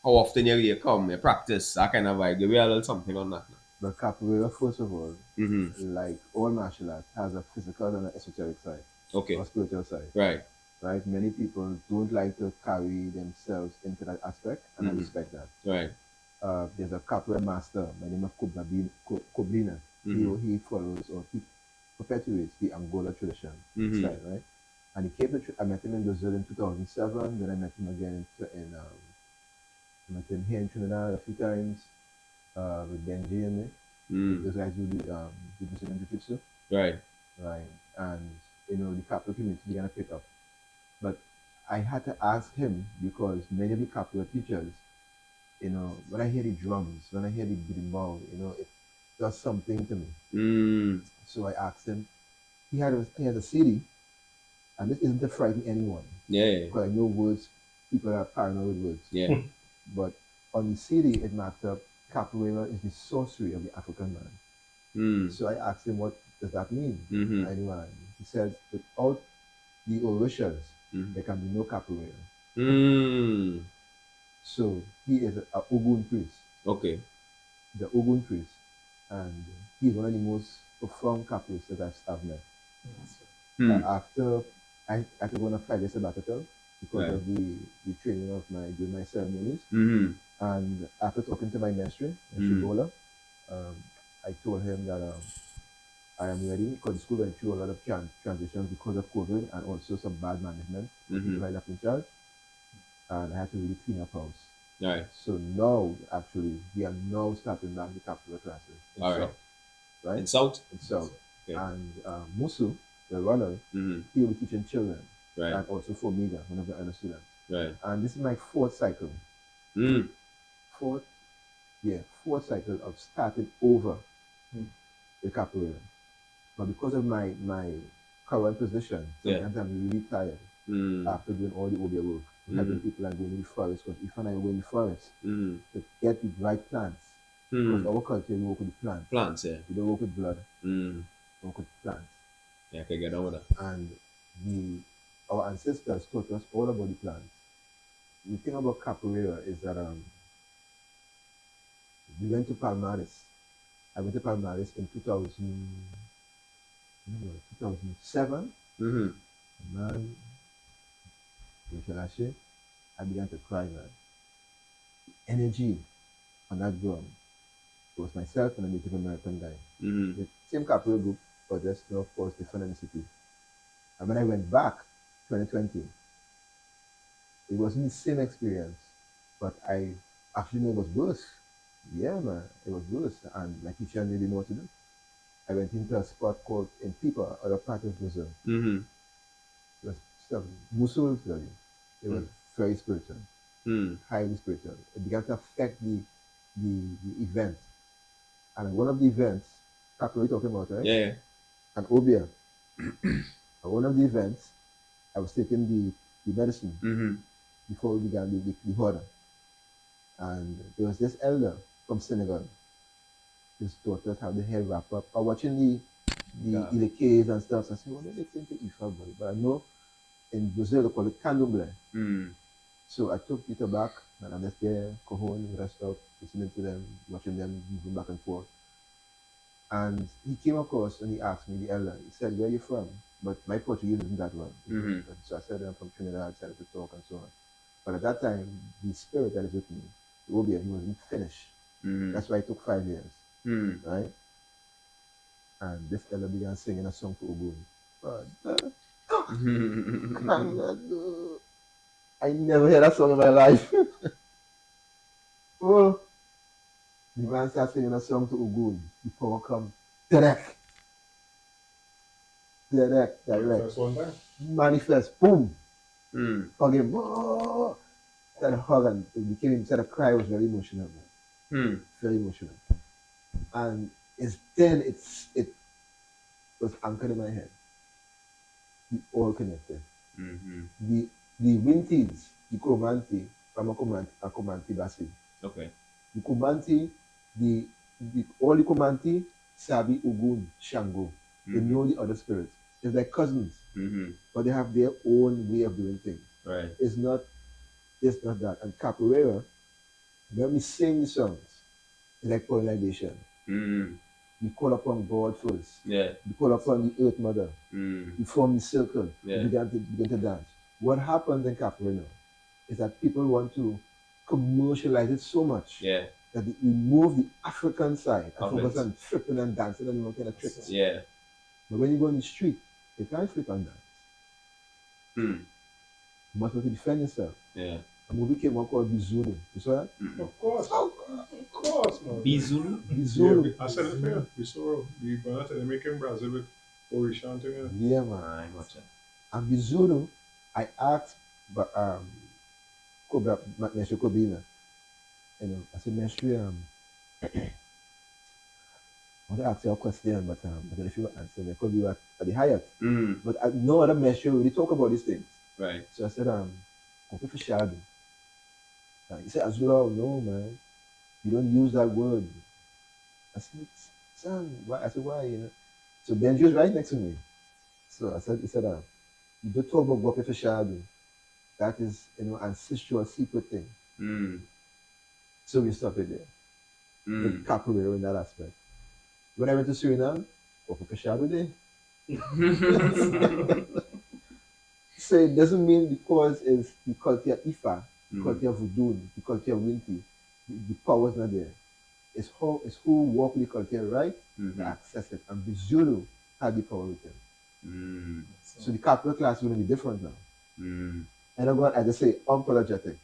how often you come, you practice, that kind of vibe. Give me a little something on that. But capoeira, first of all, like all martial arts, has a physical and an esoteric side. Okay. Or spiritual side. Right. Right? Many people don't like to carry themselves into that aspect, and I respect that. Right. There's a capoeira master by the name of Koblina. He follows or he perpetuates the Angola tradition style, right? And he came to I met him in Brazil in 2007. Then I met him again I met him here in Trinidad a few times with Benji and me. Those guys do the Brazilian Jiu-Jitsu. Right. Right. And the capoeira community began to pick up. But I had to ask him because many of the capoeira teachers, when I hear the drums, when I hear the berimbau, it does something to me. So I asked him. He had a CD, and this isn't to frighten anyone. Yeah. Because I know words, people are paranoid with words. Yeah. But on the CD, it marked up capoeira is the sorcery of the African man. So I asked him, what does that mean? Anyway, he said, without the Orishas, there can be no capoeira. So he is a Ogun priest. Okay. The Ogun priest. And he's one of the most profound capoeiristas that I've met. After I had to go on a 5-year sabbatical because of the training of doing my ceremonies. And after talking to my maestro, Shibola, I told him that I am ready because the school went through a lot of transitions because of COVID and also some bad management. I left in charge. And I had to really clean up house. Right. So now, actually, we are now starting back the capoeira classes in South. Right? In South? In South. Okay. And Musu, the runner, he will be teaching children. Right. And also for Mega, one of the other students. Right. And this is my fourth cycle. Fourth cycle of starting over the capoeira. But because of my current position, sometimes I'm really tired after doing all the OBA work. Helping people and going in the forest, because if I go in the forest to get the right plants, because our culture, we work with the plants. Plants, yeah. We don't work with blood. We work with plants. Yeah, I can get on with that. And our ancestors taught us all about the plants. The thing about capoeira is that we went to Palmares. I went to Palmares in 2007. Man, I began to cry, man. The energy on that drum. It was myself and a Native American guy. The same capoeira group, but just, of course, different in the city. And when I went back, 2020, it wasn't the same experience, but I actually know it was worse. Yeah, man, it was worse. And my teacher didn't know what to do. I went into a spot called in Pipa, other part of Brazil. It was Musul, it was very spiritual, highly spiritual. It began to affect the event. And one of the events, capoeira talking about, right? Yeah. And Obia. At one of the events, I was taking the medicine before we began the order. And there was this elder from Senegal. His daughters have the hair wrapped up. I was watching the caves and stuff. So I said, what do they think to Ifa, boy? But I know in Brazil they call it candomblé. So I took Peter back and I'm just there, cajon, rest up, listening to them, watching them moving back and forth. And he came across and he asked me, the elder, he said, where are you from? But my Portuguese isn't that well. So I said, I'm from Trinidad, I started to talk and so on. But at that time, the spirit that is with me, the Obia, he wasn't finished. That's why it took 5 years. Right? and this elder began singing a song to Ogun. But I never heard that song in my life. Oh, the man started singing a song to Ogun. The power come direct, direct. That's one time. Manifest, boom, Mm. hug him. Oh, that hug and it became instead of cry was very emotional, man. Very emotional. And it was anchored in my head. We all connected. The Winties, the Komanti, from a Komanti Basi. Okay. The Komanti, all the Komanti, Sabi, Ogun, Shango. They know the other spirits. It's like cousins, but they have their own way of doing things. Right. It's not that. And Capoeira, when we sing songs, it's like pollination. We call upon God first. Yeah. We call upon the Earth Mother. We form the circle. Yeah. We begin to dance. What happens in Capoeira now is that people want to commercialize it so much Yeah. that they remove the African side and Of focus it. on flipping and dancing and all kind of tricks. Yeah. But when you go in the street, you can't flip and dance. You must know to defend yourself. Yeah. A movie came out called Bizuru. You saw that? Of course, man. Bizulu? Bizuru. I said it here. We saw the banana they make in Brazil with Orisha and thing. Yeah, man. I watch it. And Bizuru, I asked Mestre Kobina, I said, Mestre, I want to ask you a question, but I don't know if you will answer me. Could be at the Hyatt. But no other Mestre really talk about these things. Right. So I said, I'm for shadow. He said, Azula, no, man. You don't use that word. I said, son, why? I said, why? So Benji was right next to me. So he said, you don't talk about Gopi for shadow. That is, ancestral secret thing. So we stopped it there. With capoeira in that aspect. When I went to Suriname, Gopi for shadow there. So it doesn't mean because it's the culture of Ifa, the culture of Voodoo, the culture of Winti, the power is not there. It's who walk the culture right to access it. And Bizulu had the power with them. So the capoeira class will be different now. And I'm going to just say unapologetic.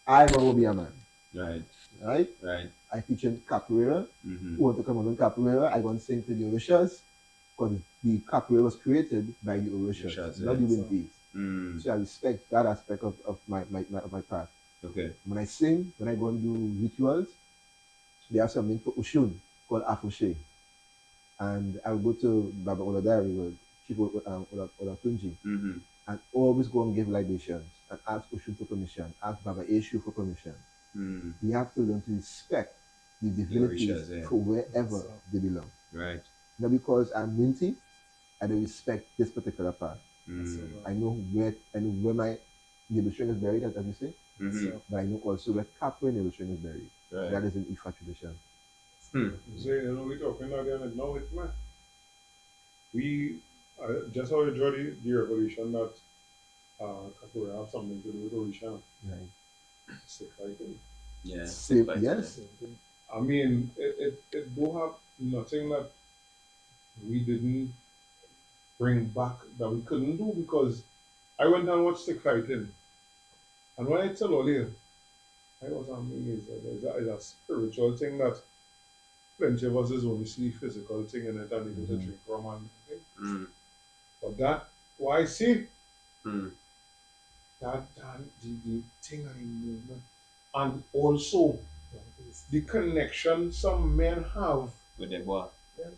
I'm a Obia man. Right. Right? Right. I teach in capoeira. Who want to come on capoeira, I go and sing to the Orishas. Because the capoeira was created by the Orishas, not the Winties. So I respect that aspect of my path. Okay. When I sing, when I go and do rituals, they have something for Ushun called Afushe. And I will go to Baba Oladari with Chief Olatunji and always go and give libations and ask Ushun for permission, ask Baba Eshu for permission. We have to learn to respect the divinities for wherever they belong. Right. Not because I'm minty, I don't respect this particular path. I know where my navel string is buried, as you say, but I know also where capoeira navel string is buried. Right. That is in Ifa tradition. So, we're talking about it now with me. We just how enjoy the revelation that capoeira have something to do with Orisha. Right. Sekhet. Yeah. Same, yes. I mean, it do have nothing that we didn't bring back that we couldn't do because I went and watched stick fighting. And when I tell Oli, I was amazed. It's a spiritual thing that plenty of us is only see physical thing in it and able to drink rum and thing. But that, what I see, that the thing and the movement. And also the connection some men have With the boy. You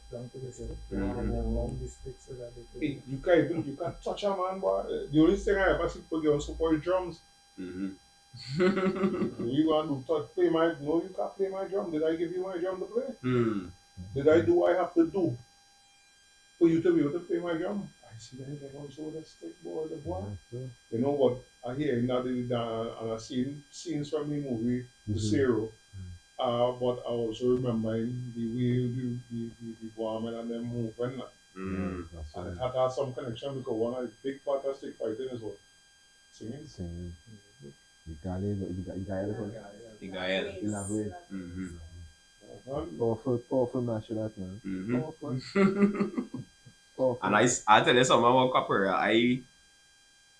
can touch a man, but the only thing I ever see people get on support drums. You want to play my no, you can't play my drum. Did I give you my drum to play? Did I do what I have to do for you to be able to play my drum? I see that they also with a stick board, the boy. You know what I hear in that and I seen scenes from the movie The Zero. But I also remembering the way the woman and them moving. And it had some connection because one of the big part of stick fighting is what? Singing. The guy Yeah. Powerful martial art, man. Powerful. Powerful. And I tell you something about capoeira.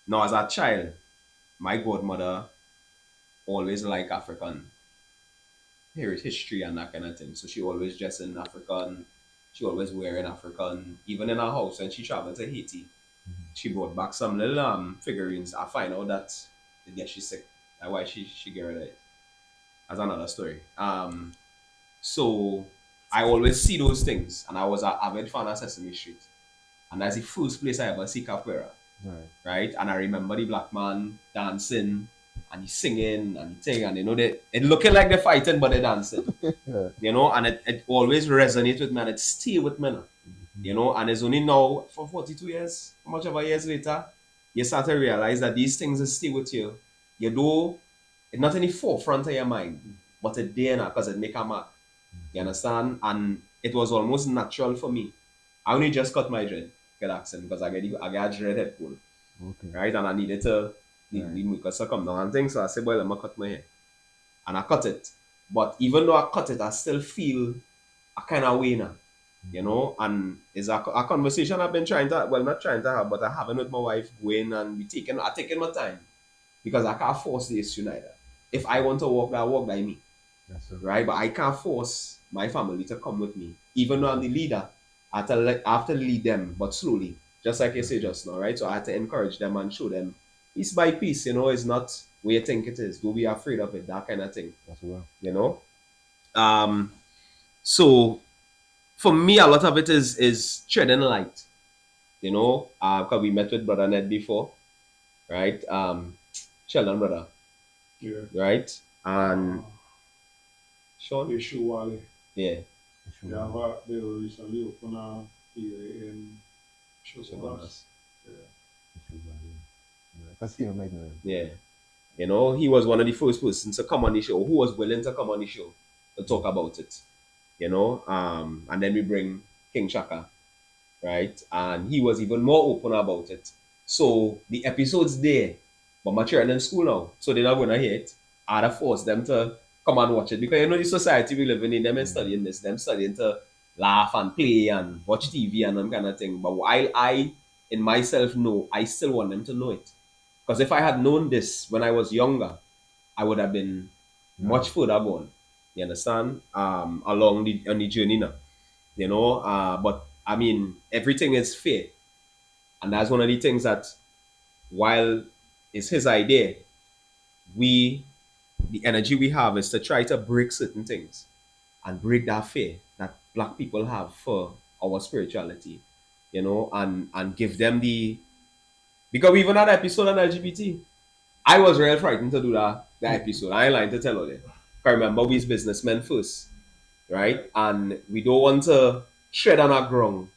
Now as a child, my godmother always liked African history and that kind of thing. So she always dressed in African. She always wearing African. Even in her house when she traveled to Haiti, she brought back some little figurines. I find out that they get she sick. That's why she get rid of it. That's another story. So I always see those things, and I was an avid fan of Sesame Street, and that's the first place I ever see capoeira. Right? And I remember the black man dancing, and he's singing, and he singing, and you know that it looking like they're fighting, but they're dancing. You know, and it always resonates with me, and it stay with me now. You know, and it's only now for 42 years, how much of a years later, you start to realize that these things will stay with you. You know, it's not in the forefront of your mind, but it's there now because it make a mark. You understand? And it was almost natural for me. I only just cut my dread, get accent, because I get a dread head pull. Okay. Right? And I needed to the mucus to come down and things. So I said, well, I'm gonna cut my hair. And I cut it. But even though I cut it, I still feel a kind of way now. You know, and it's a conversation I've been trying to, well, not trying to have, but I haven't with my wife going, and I'm taking my time, because I can't force the issue neither. If I want to walk by me. Right? But I can't force my family to come with me. Even though I'm the leader, I have to lead them, but slowly. Just like you say just now, right? So I have to encourage them and show them piece by piece, you know, it's not where you think it is. Don't be afraid of it, that kind of thing. That's well. You know? So for me, a lot of it is treading light. You know, because we met with Brother Ned before, right? Sheldon brother. Yeah. Right? And Sean? Wale. Yeah. They recently opened a area in Ourobos. Yeah. You know, he was one of the first persons to come on the show, who was willing to come on the show to talk about it. You know, and then we bring King Shaka, right? And he was even more open about it. So the episode's there, but my children in school now, so they're not going to hear it. I'd have forced them to come and watch it, because you know the society we live in, them and studying this, them studying to laugh and play and watch TV and that kind of thing. But while I, in myself, know, I still want them to know it. Because if I had known this when I was younger, I would have been much further gone. You understand? Along the journey now. You know, but I mean, everything is fair. And that's one of the things that, while it's his idea, the energy we have is to try to break certain things and break that fear that black people have for our spirituality, you know, and give them because we even had an episode on LGBT. I was real frightened to do that episode. I ain't lying to tell you. I remember we's businessmen first, right? And we don't want to shred on our ground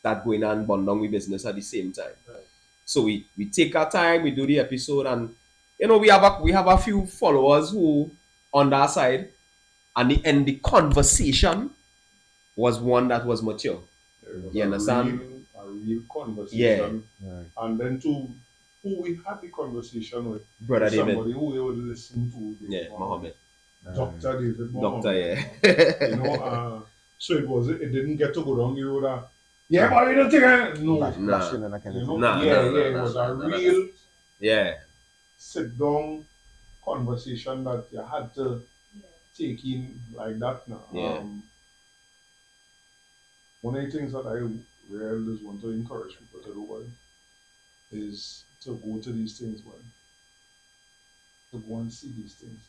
that going and bond down with business at the same time. Right. So we take our time, we do the episode, and you know, we have a few followers who on that side, and the conversation was one that was mature. You understand? A real conversation. Yeah. Right. And then to who we had the conversation with, Brother David. somebody who we would listen to. Yeah, Mohammed. Dr. David Mohammed. Doctor, yeah. You know, so it didn't get to go down the road of, yeah, but you don't think no. Bashing and that kind of You thing. know, it was a real Yeah. sit down conversation that you had to take in like that now. Yeah. One of the things that I really just want to encourage people to do is to go to these things, man. To go and see these things.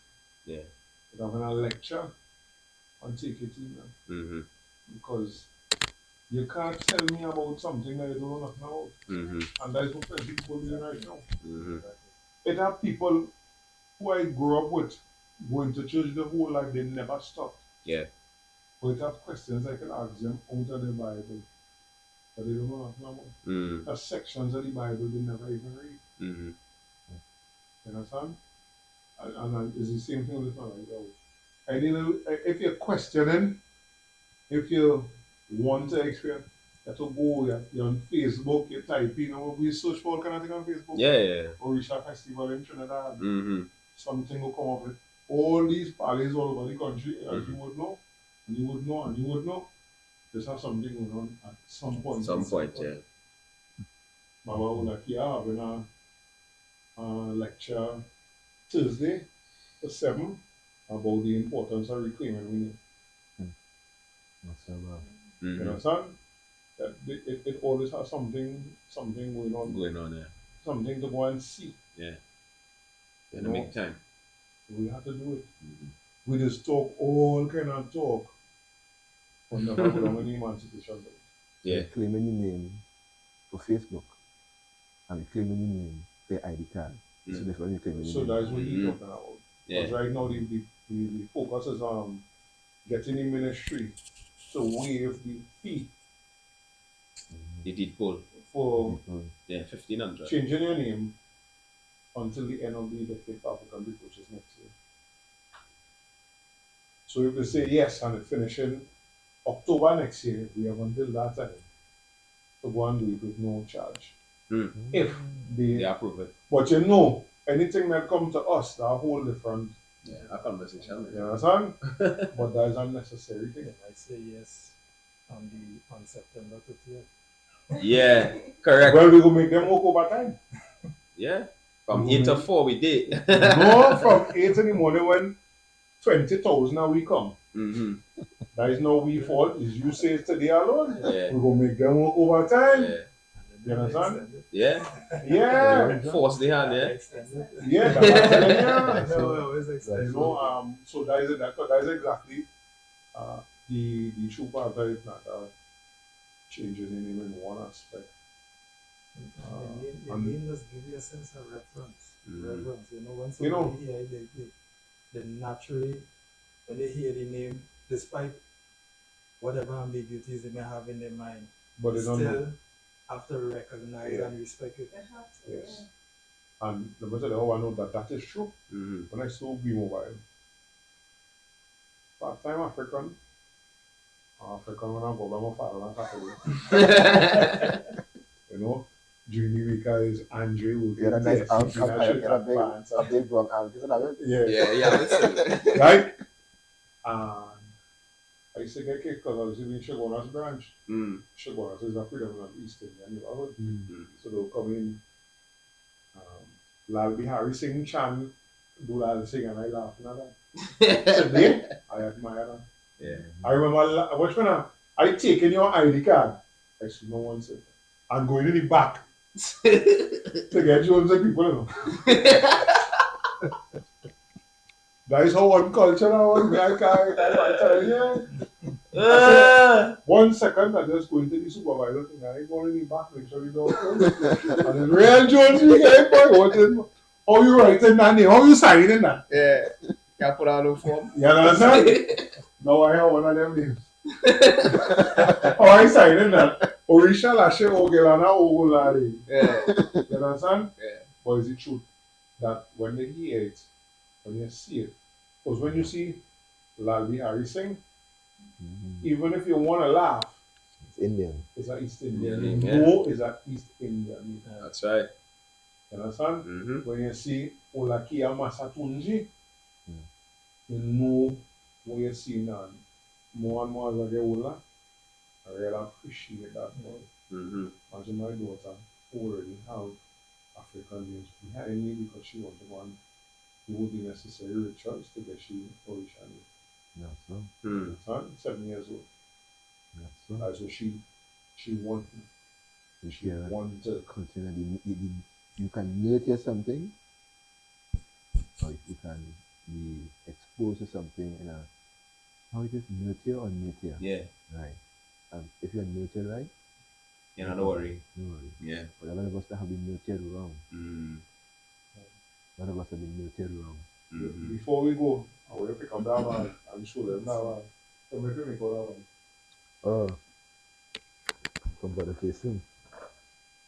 Yeah. Without having a lecture and take it in, man. Mm-hmm. Because you can't tell me about something that you don't know nothing about. Mm-hmm. And that's what plenty people doing right now. Mm-hmm. It have people who I grew up with going to church the whole life, they never stopped. Yeah. But it have questions I can ask them out of the Bible that they don't know nothing about. Mm-hmm. There's sections of the Bible they never even read. Mm-hmm. You understand? And it's the same thing with my life. And you know, if you're questioning, if you want to experience, you have to go, you're on Facebook, you type in, we search for all kind of thing on Facebook. Yeah. Orisha Festival in Trinidad. Mm-hmm. Something will come up with. All these parties all over the country, as you would know. And you would know. This has something going on at some point. Some point, yeah. Mama will having a lecture Thursday for 7 about the importance of reclaiming winning. You understand? That it always has something going on. Going on, yeah. Something to go and see. Yeah. You In know? the meantime. We have to do it. We just talk all kind of talk. But never go down any emancipation. Yeah. Claiming your name for Facebook and claiming your name for ID card. So that's what you claim So that's what you're talking about. Yeah. Because right now the focus is on getting the ministry to waive the fee The deed poll. for Yeah, 1,500. changing your name until the end of the decade for African Big, which is next year. So if they say yes and it finishing October next year, we have until that time to go and do it with no charge. If They they, approve it. but you know, anything that comes to us, that whole different, Yeah, a conversation. you understand? But that is unnecessary thing. I say yes on September 30th. Yeah, correct. Well, we will make them work overtime. Yeah. From 8 to 4 we did. No, from 8 in the morning when 20,000 now we come. That is no we fault. Is you say today alone. Yeah. We will make them work overtime. Yeah. You understand? Yeah. Yeah. Force the hand, yeah. Yeah, that's what I'm telling you. No, I always You extend. know, so that is exactly the true part of it, not changes in even one aspect. The name just give you a sense of reference. Reverence. You know, when You know- somebody hear they naturally, when they hear the name, despite whatever ambiguities they may have in their mind, But they don't know. still have to recognize Yeah. and respect it. They have to, Yes. And the better how I know that is true. When I saw B Mobile, part-time African when I go by my father on Saturday. You know, during the week is Andre will You had a nice yes, arm, he did a big wrong arm, isn't that it? yeah, Yeah, listen. right? And I used to get kicked because I was in Shogunas branch. Shogunas is a predominant East Indian neighborhood. So they'll come in, Lal Bihari sing chant, do Lal sing, and I laugh at that. Today, I admire that. Yeah. I remember, I taken your ID card. I said, no one said, I'm going in the back to get Jones and people, you know. That is how uncultural I was. I tell you. I said, 1 second, I just go into the supervisor thing. I ain't going in the back, make sure you don't close. And then real Jones, you get boy, what is, how you writing that name? How you signing that? Yeah. Can't put out no form. You understand? Now I have one of them names. How I signing that? Orisha Lashe Ogelana Ogolari. Yeah. You understand? Yeah. But is it true that when they hear it, when you see it, because when you see Lal Bihari sing, even if you want to laugh, It's Indian. it's an East Indian Indian name. name, yeah. No, it's an East Indian name. That's right. You understand? When you see Olakia Masatunji, you know what you're seeing now. More and more as I get older, I really appreciate that boy. Imagine my daughter who already have African names behind me because she wants to go and do the necessary rituals to get she Orisha name. That's so. You understand? 7 years old. That's so. That's what she wants. You She share wants to. culture, you can nurture something, or you can be exposed to something in a, how it is, nurture or nurture? Yeah. Right. And if you're nurtured right, You know, no worry. no worry. Yeah. But a lot of us that have been nurtured wrong. A lot of us have been nurtured wrong. Before we go, I will pick up that one and show them that one. So make me call that one. Oh. From Brother Facing.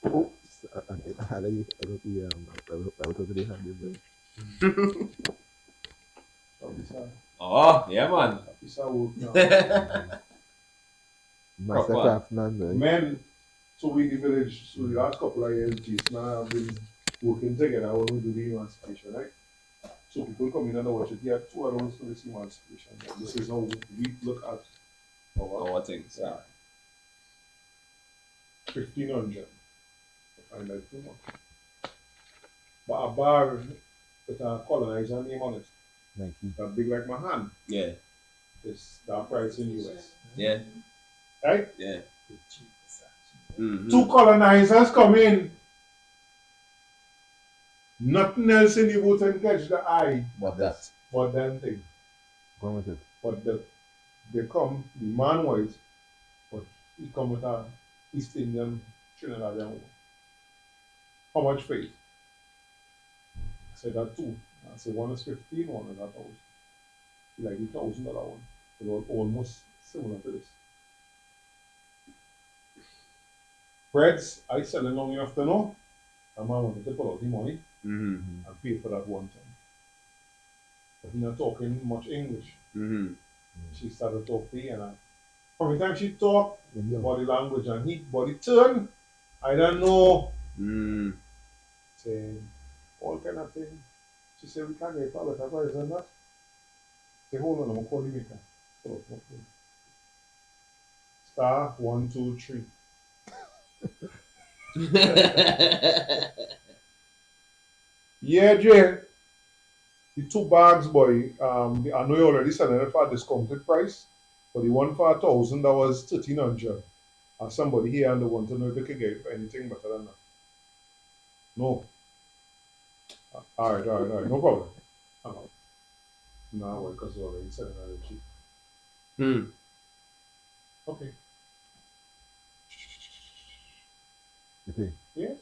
Oh. I will talk to the hand. Officer, Oh, yeah, man. officer work now. Master Proper. craftsman, right? Men, so we in the village, so the last couple of years, Jason and I have been working together when we do the emancipation, right? So people come in and watch it. Yeah, 2 hours for this emancipation. This is how we look at Our things. yeah. 1500. I find that too much. But a bar with a colonizer name on it, Nike. that big like my hand, Yeah. is that price in US. Yeah. Right? Yeah. Mm-hmm. 2 colonizers come in. Nothing else in the boat and catch the eye. But that. But then thing. Go with it. But they come, the man white, but he come with a East Indian Trinidadian woman. How much faith? I said that too. I said one is 15, one is 1,000. Like the $1,000 one. It was almost similar to this. Breads, I selling long enough to know. A man wanted to pull out the money and pay for that one time. But he's not talking much English. She started talking and from the time she talked, body language and he body turn, I don't know. Saying all kind of things. She said we can't get a better price than that. Say hold on, I'm gonna call you maker. So, okay. Star 1, 2, 3. Yeah, Jay. The 2 bags, boy. I know you already selling it for a discounted price, but the one for 1,000 that was 1,300. And somebody here and they want to know if they can get anything better than that. No. All right, no problem. No, because you already selling it cheap. Okay. You pay. Yeah.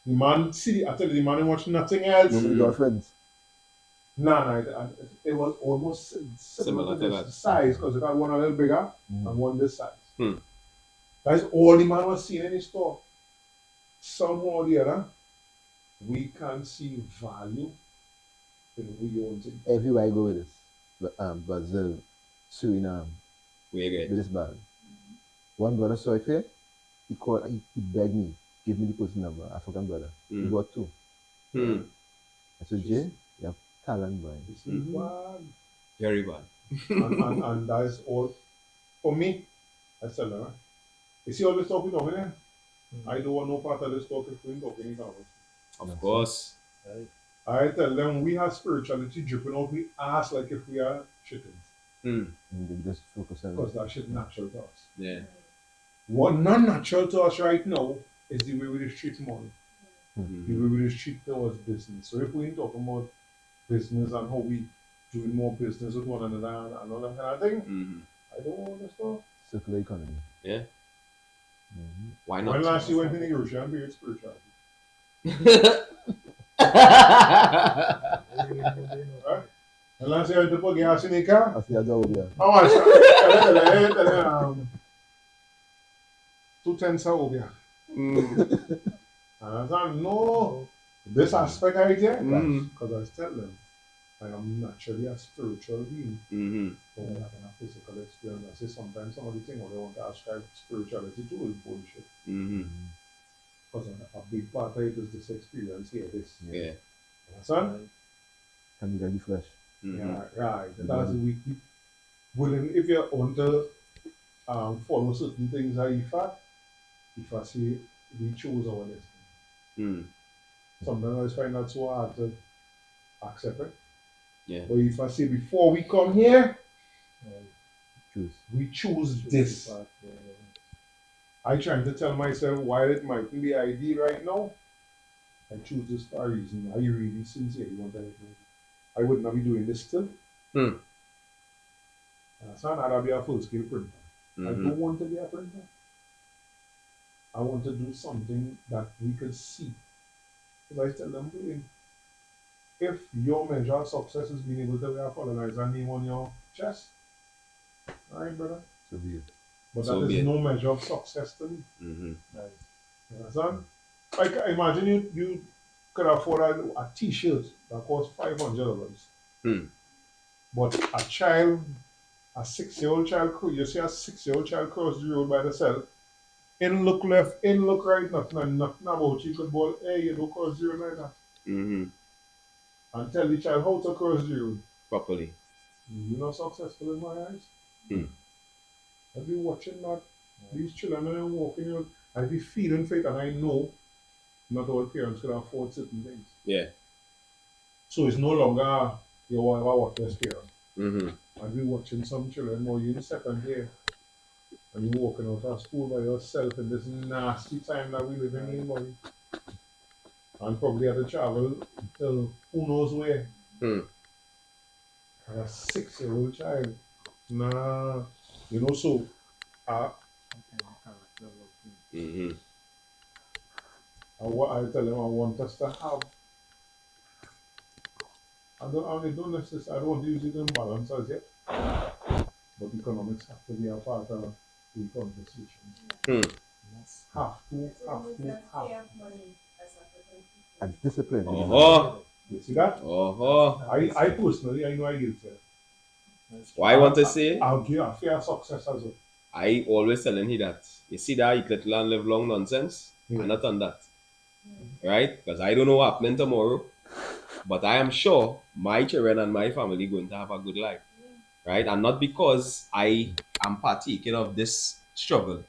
The man, see, I tell you, the man ain't watching nothing else. Nobody got friends. Nah, it was almost similar to that size because it had one a little bigger and one this size. That's all the man was seeing in the store. Somehow or the other, we can't see value in we own things. Everywhere I go with this, Brazil, Suriname, With with this bag. One brother saw it here. He called. He begged me, give me the person number. African brother. He got 2. I said, Jay, you have talent, boy. It's bad. Very bad. and that is all for me. I said, no. You see all this talk we talking there? I don't want no part of this talk if we ain't talking about it. Of course. I tell them we have spirituality dripping out we ass like if we are chickens. And they just focus on Because that shit natural to us. Yeah. What non-natural to us right now is the way we just treat money. Mm-hmm. The way we just treat towards business. So if we ain't talking about business and how we doing more business with one another and all that kind of thing, I don't want this stuff. circular economy. Yeah. Mm-hmm. Why not? When last you went in the ocean and be spirituality? Right? When last you went to put gas in the car? I see a job there. How much? Tell 2 cents over here. And I said, no, this aspect right here, because I was telling them, I am naturally a spiritual being. So I'm having a physical experience. I say sometimes some of the things they want to ascribe spirituality to is bullshit. Because a big part of it is this experience here, this. Yeah. Understand? Can you get the flesh? Yeah, right. That's the week. Willing, if you want to follow certain things that if I say we chose our destiny. Sometimes I find that so hard to accept it. Yeah. But if I say before we come here, Choose. we choose this. I trying to tell myself why it mightn't be ideal right now. I choose this for a reason. Are you really sincere? You want that? I would not be doing this still. So I'd be a full scale printer. I don't want to be a printer. I want to do something that we could see. Because I tell them, if your measure of success is being able to wear a colonizer name on your chest, alright, brother? So be it. But So that be is it. no measure of success to me. You understand? Like, imagine you could afford a t-shirt that costs $500. But a child, a 6-year-old child, you see a 6-year-old child cross the road by themselves, in look left, in look right, nothing about you could ball, hey, you don't cross the road like that. and tell the child how to cross the road, Properly. you're not successful in my eyes. Hmm. I'll be watching that. These children are walking out. I'll be feeling for it, and I know not all parents can afford certain things. Yeah. So it's no longer you want to watch this parent. Mm-hmm. I'll be watching some children more in second year, and you're walking out of school by yourself in this nasty time that we live in, boy. And probably have to travel till who knows where. Hmm. And a 6-year-old child. Nah. You know, so Mm-hmm. I tell them I want us to have. I don't necessarily, I don't want to use it in balance as yet. But economics have to be a part of the conversation. Hmm. Have to. And discipline. Oh. You see that? Oh. I personally, I know I guilty. Why I want to say? I'll give a fair success as well. I always telling you that. You see that eat little and live long nonsense? Yeah. I'm not on that. Right? Because I don't know what happening tomorrow. But I am sure my children and my family going to have a good life. Right? And not because I am partaking of this struggle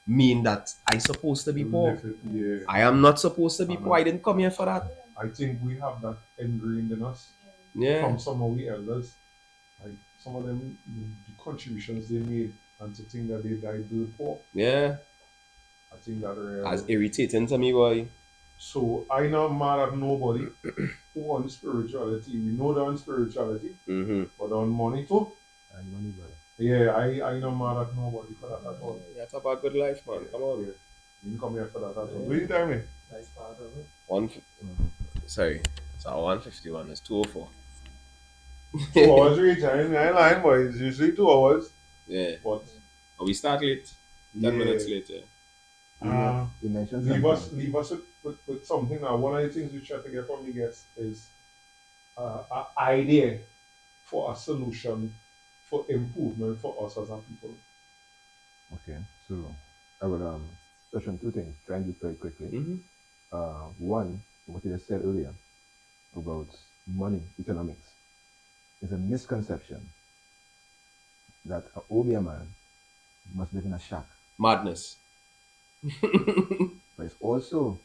mean that I supposed to be poor. Yeah. I am not supposed to be poor. I didn't come here for that. I think we have that ingrained in us Yeah. from some of the elders. Like some of them, the contributions they made, and to think that they died poor. Yeah. I think that As irritating to me, boy. So I not mad at nobody who on spirituality. We know they're on spirituality, Mm-hmm. but on money too. And money, brother. Yeah, I not mad at nobody for that at all. That's about good life, man. Come on. Yeah. You didn't come here for that at all. What do you tell me? Nice part of it. Sorry. It's our 151. It's 204. 2 hours reach. I ain't lying, boy. It's usually 2 hours. Yeah. But We start late. 10 minutes later. You mentioned leave us with something now. One of the things we try to get from the guests is an idea for a solution for improvement for us as a people. Okay, so I will touch on two things, try and do it very quickly. Mm-hmm. One, what you just said earlier about money, economics. It's a misconception that an Obia man must live in a shack. Madness. But it's also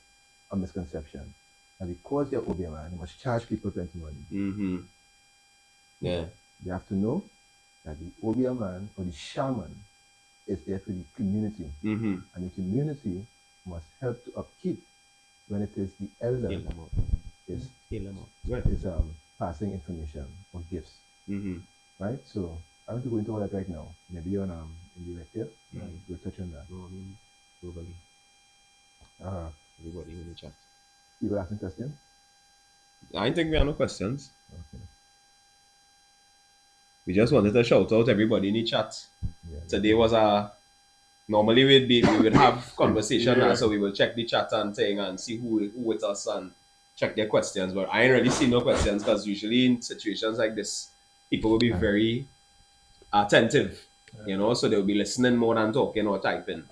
a misconception that because you're Obia man, you must charge people plenty money. Mm-hmm. Yeah. You have to know that the Obia man or the shaman is there for the community. Mm-hmm. And the community must help to upkeep when it is the elder is passing information or gifts. Mm-hmm. Right? So I want to go into all that right now. Maybe on in the lecture, we'll touch on that. No, I mean, globally. Everybody in the chat. You were asking questions? I think we have no questions. Okay. We just wanted to shout out everybody in the chat. Yeah. Today was normally we would have conversation and so we will check the chat and thing and see who with us and check their questions. But I ain't really see no questions because usually in situations like this, people will be very attentive, you know, so they'll be listening more than talking or typing.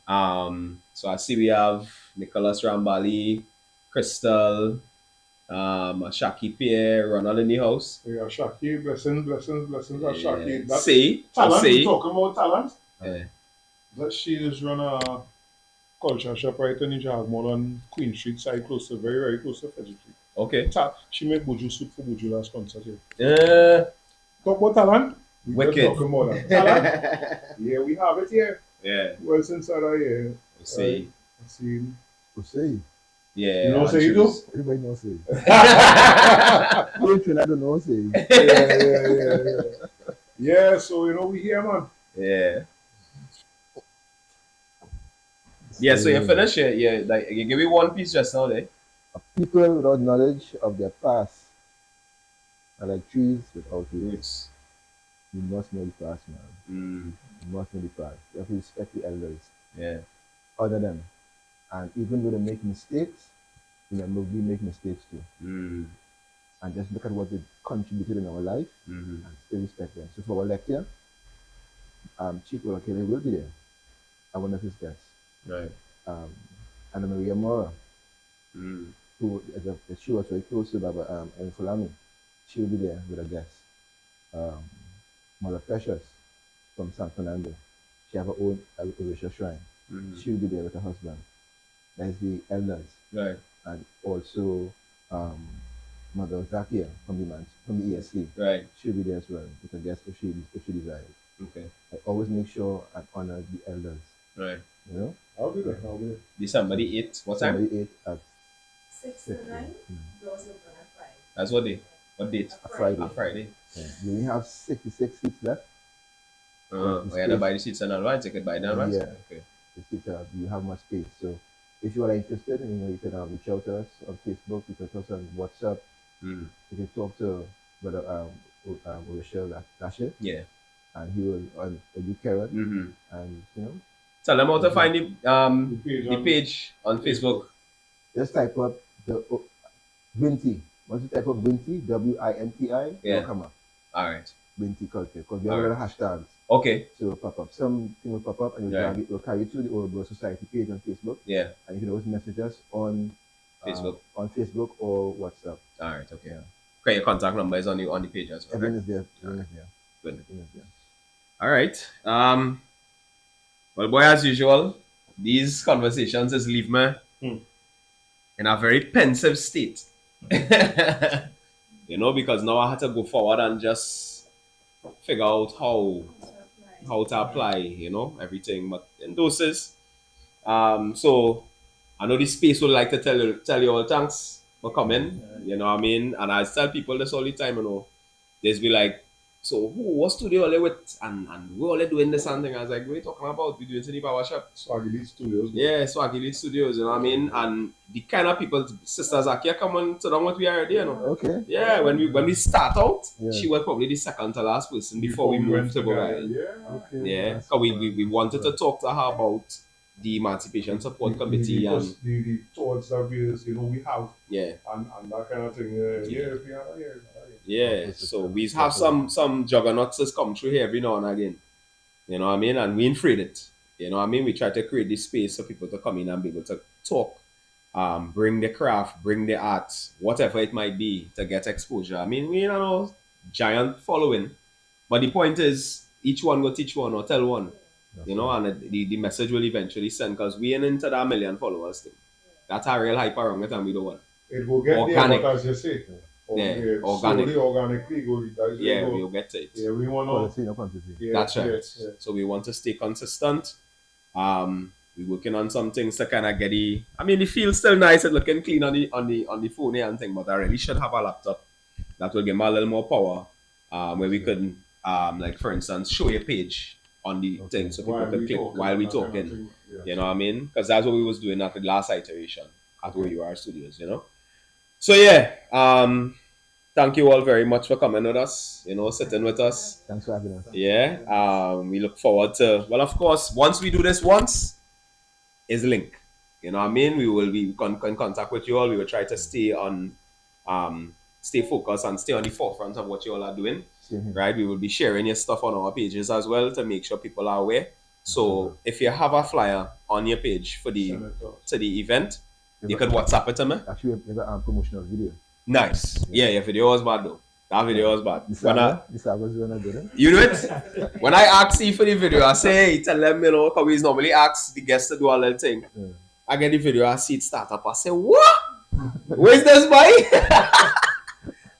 So I see we have Nicholas Rambali, Crystal, Shaki Pierre, Ronald in the house. Yeah, Shaki, blessings, Shaki. Yeah. See? Talent, we talking about talent. Yeah. That she just run a culture shop right in Jagmall on Queen Street side, close to, very close to Frederick Street. Okay. She make Buju soup for Buju last concert here. Yeah. Talk about talent. We Wicked. just talking about that. Talent. Yeah, we have it here. Yeah. Well, since I here. We see. I see. Who say? Yeah. You know say you do? Everybody knows say. I don't know say. Yeah. Yeah, so you know we here, man. Yeah. Yeah, so you finish it. Yeah, like you give me one piece just now, there. People without knowledge of their past are like trees without roots. You must know the past, man. You must know the past. You have to respect the elders. Yeah. Honor them. And even though they make mistakes, remember we make mistakes too. And just look at what they contributed in our life and still respect them. So for our lecture, Chief Olakele will be there. I one of his guests. Right. Anna Maria Mora, who she was very close to Baba El Fulani. She will be there with a guest. Mother Precious from San Fernando. She have her own Orisha shrine. She will be there with her husband. That's the elders. Right. And also Mother Zakia from the ESC. Right. She'll be there as well with a guest if she desires. Okay. I always make sure I honor the elders. Right. You know? I'll be there. December the 8th. What time? December 8th at 6 to 9, doors open at 5. That's what day? What date? a Friday. A Friday. Yeah. We only have 66 seats left. We had to buy the seats in advance. You could buy them in advance? Yeah. Okay. The seats you have much space. So if you are interested, you can reach out to us on Facebook, you can talk to us on WhatsApp, you can talk to Brother Orisha Lashe, Yeah. and he will you Karen, and Tell them how to find the page on Facebook. just type up the Winti. Once you type up Winti, WINTI, Yeah. it'll come up. All right. Winti culture, because we have a lot of hashtags. Okay. So it'll pop up. Something will pop up and we'll carry you to the Ourobos Society page on Facebook. Yeah. And you can always message us on Facebook. Or WhatsApp. All right. Okay. Yeah. Okay. Your contact number is on the page as well. Everything is there. Everything is there. Good. Everything is there. All right. Well, boy, as usual, these conversations just leave me in a very pensive state. Because now I had to go forward and just figure out how to apply, everything, but in doses. So I know this space would like to tell you all thanks for coming. You know what I mean? And I tell people this all the time, There's be like, so what studio are they with? And we're all doing this and thing. I was like, what are you talking about? We're doing it in the power shop. Swaggy Lead Studios. Yeah, Swaggy Lead Studios, you know what I mean? And the kind of people, sisters are here come on to down what we already, Okay. Yeah, when we start out, she was probably the second to last person before we moved to go right. Yeah. Okay. Yeah, because we wanted to talk to her about the Emancipation Support Committee and the thoughts that we have. Yeah. And that kind of thing. Yeah, so we have some juggernauts that's come through here every now and again. You know what I mean? And we infrate it. You know what I mean? We try to create this space for people to come in and be able to talk, bring the craft, bring the art, whatever it might be, to get exposure. I mean, we giant following. But the point is, each one will teach one or tell one. And the message will eventually send, because we ain't into that 1 million followers thing. That's a real hype around it, and we don't want. It will get organic. there, but as you say. Organic. Organically we'll get to it. Yeah, we want quantity. That's right. Yeah. So we want to stay consistent. We're working on some things to kind of get the feel's still nice and looking clean on the phone and thing, but I really should have a laptop that will give me a little more power, where we could like for instance show a page on the thing so people could click while we talking. You know what I mean? Because that's what we was doing at the last iteration at OUR Studios, So yeah, thank you all very much for coming with us, sitting with us. Thanks for having us. Yeah, we look forward to, well, of course, once we do this once, is link. You know what I mean? We will be in contact with you all. We will try to stay focused and stay on the forefront of what you all are doing. Right? We will be sharing your stuff on our pages as well to make sure people are aware. So if you have a flyer on your page for the event, you could WhatsApp it to me. Actually, we have a promotional video. Nice. Yeah, your video was bad though. That video was bad. You do it? When I ask you for the video, I say, tell them, because we normally ask the guests to do a little thing. Yeah. I get the video, I see it start up. I say, what? Where's this boy?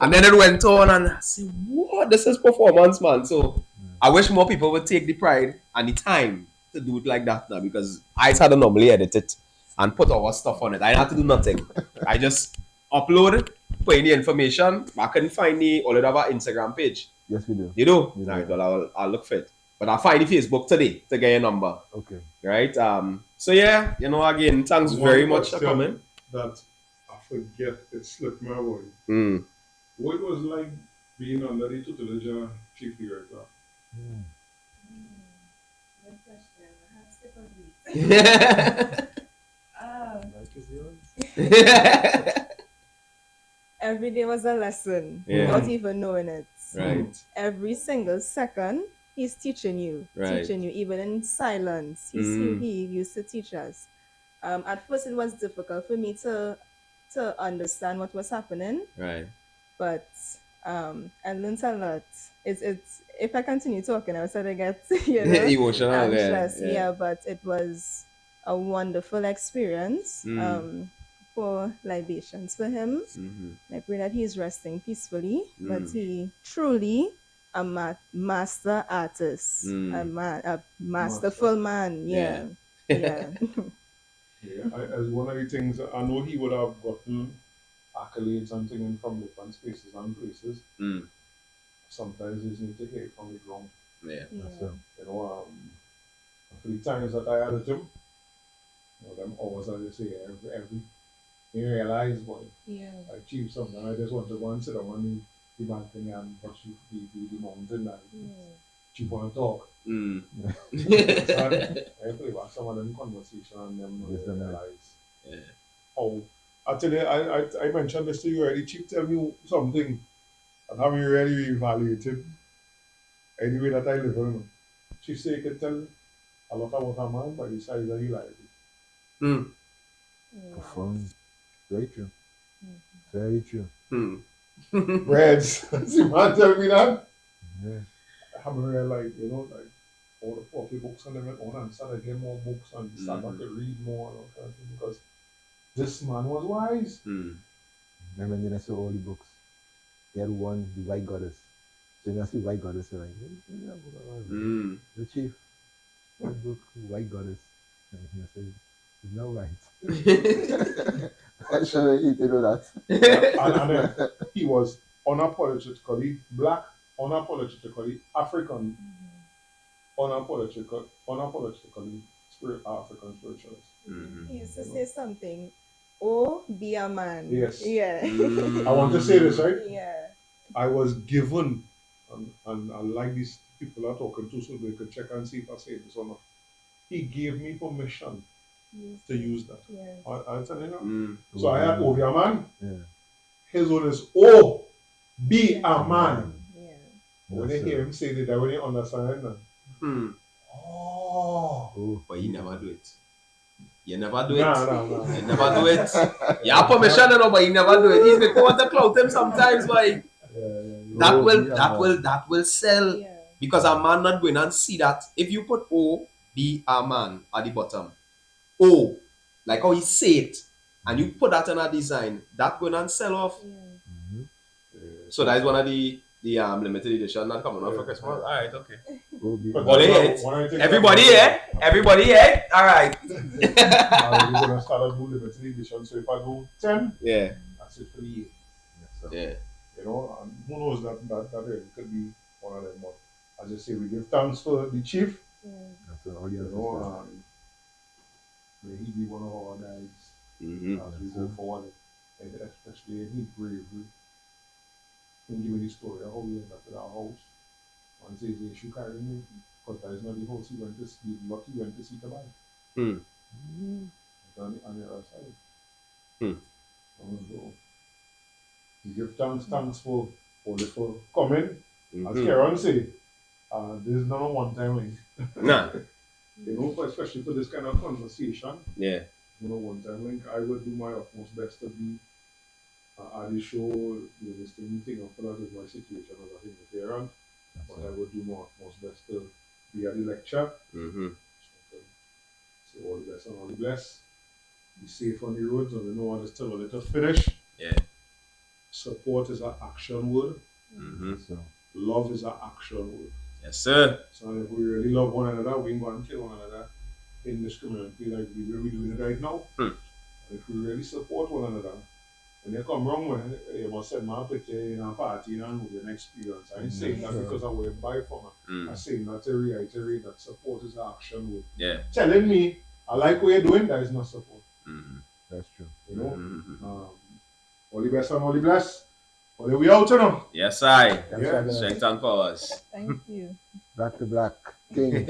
And then it went on and I say, what? This is performance, man. So I wish more people would take the pride and the time to do it like that now, because I had to normally edit it and put our stuff on it. I didn't have to do nothing. I just upload it, put in the information. I couldn't find the Oliver Instagram page. Yes, we do. You do? We Right, well, I'll look for it. But I'll find the Facebook today to get your number. Okay. Right? So yeah, again, thanks very much for coming. That I forget, it slipped my mind. What it was like being under the tutelage of Chief Director? Every day was a lesson without even knowing it. Right. Every single second, he's teaching you. Even in silence. He used to teach us. At first, it was difficult for me to to understand what was happening. Right. But I learned a lot. It's if I continue talking, I was gonna get Emotional, anxious. yeah. But it was a wonderful experience. For libations for him. I pray that he's resting peacefully. But he truly a master artist, a masterful man. Yeah. Yeah. As one of the things, I know he would have gotten accolades and things from different spaces and places. Sometimes you just need to hear it from the ground. Yeah. So, for the times that I had at him, them hours I just say every you realize, boy, I achieved something. I just want to go and sit down on the mountain and watch the mountain and you want to talk. I play about some of them conversation and them realize. Yeah. Oh, I tell you, I mentioned this to you already. Chief, tell me something and how you really evaluated any way that I live on. Chief say you can tell a lot about a man by the size of his life. Profound. Very true. Very true. Reds. See, man, tell me that. Yeah. I haven't really like all the 40 books and them on and started getting more books and started to read more and all kind of thing because this man was wise. Remember when I saw all the books? He had one, the White Goddess. So when I see White Goddess, you're like, the chief, one book, White Goddess. And I said, it's not right. I'm sure he did know that. And he was unapologetically black, unapologetically African, unapologetically African spiritualist. He used to say something. Oh, be a man. Yes. Yeah. I want to say this, right? Yeah. I was given, and I like these people are talking to so they could check and see if I say this or not. He gave me permission to use that. Yeah. I'll tell you now. So I had O, be a man. Yeah. His one is O, be a man. Yeah. When you hear him say that, when you understand that. Oh. But you never do it. You never do it. No. You never do it. You have permission, but you never do it. Even if you want to clout him sometimes, boy. That will sell. Yeah. Because a man not going and see that. If you put O, be a man at the bottom. O, like how he say it, and you put that in a design, that going and sell off. So that is one of the limited edition that coming out for Christmas. Alright, okay. Everybody here? Everybody here? Alright. We're gonna start a new limited edition. So if I do 10, that's it for the year. Yeah. And who knows that really could be one of them. But as I say, we give thanks for the chief. That's all you May he be one of our guys as we go forward, and especially in his bravery. Can give me the story of how we ended up at our house. One says they should carry me, because that is not the house he went to see, what he went to see to buy. On the other side. So, we give thanks for coming. As Karen say, this is not a one-time thing. Nah. Especially for this kind of conversation. Yeah. One time link, I would do my utmost best to be at the show, this thing up for that is my situation as a humanitarian. But I would do my utmost best to be at the lecture. So all the best and all the bless. Be safe on the roads, and we know what is still a little finish. Yeah. Support is an action word. So. Love is an action word. Yes, sir. So if we really love one another, we can go and kill one another indiscriminately like the way we're doing it right now. If we really support one another, when they come wrong, you must send my picture in a party and move an experience. I ain't saying that because I went by from it. I'm saying that to reiterate that support is an action word. Yeah. Telling me, I like what you're doing, that is not support. That's true. All the best and all the bless. Well, we out, Yes, I. Yeah. Strength and powers. Thank you. Black to black. King.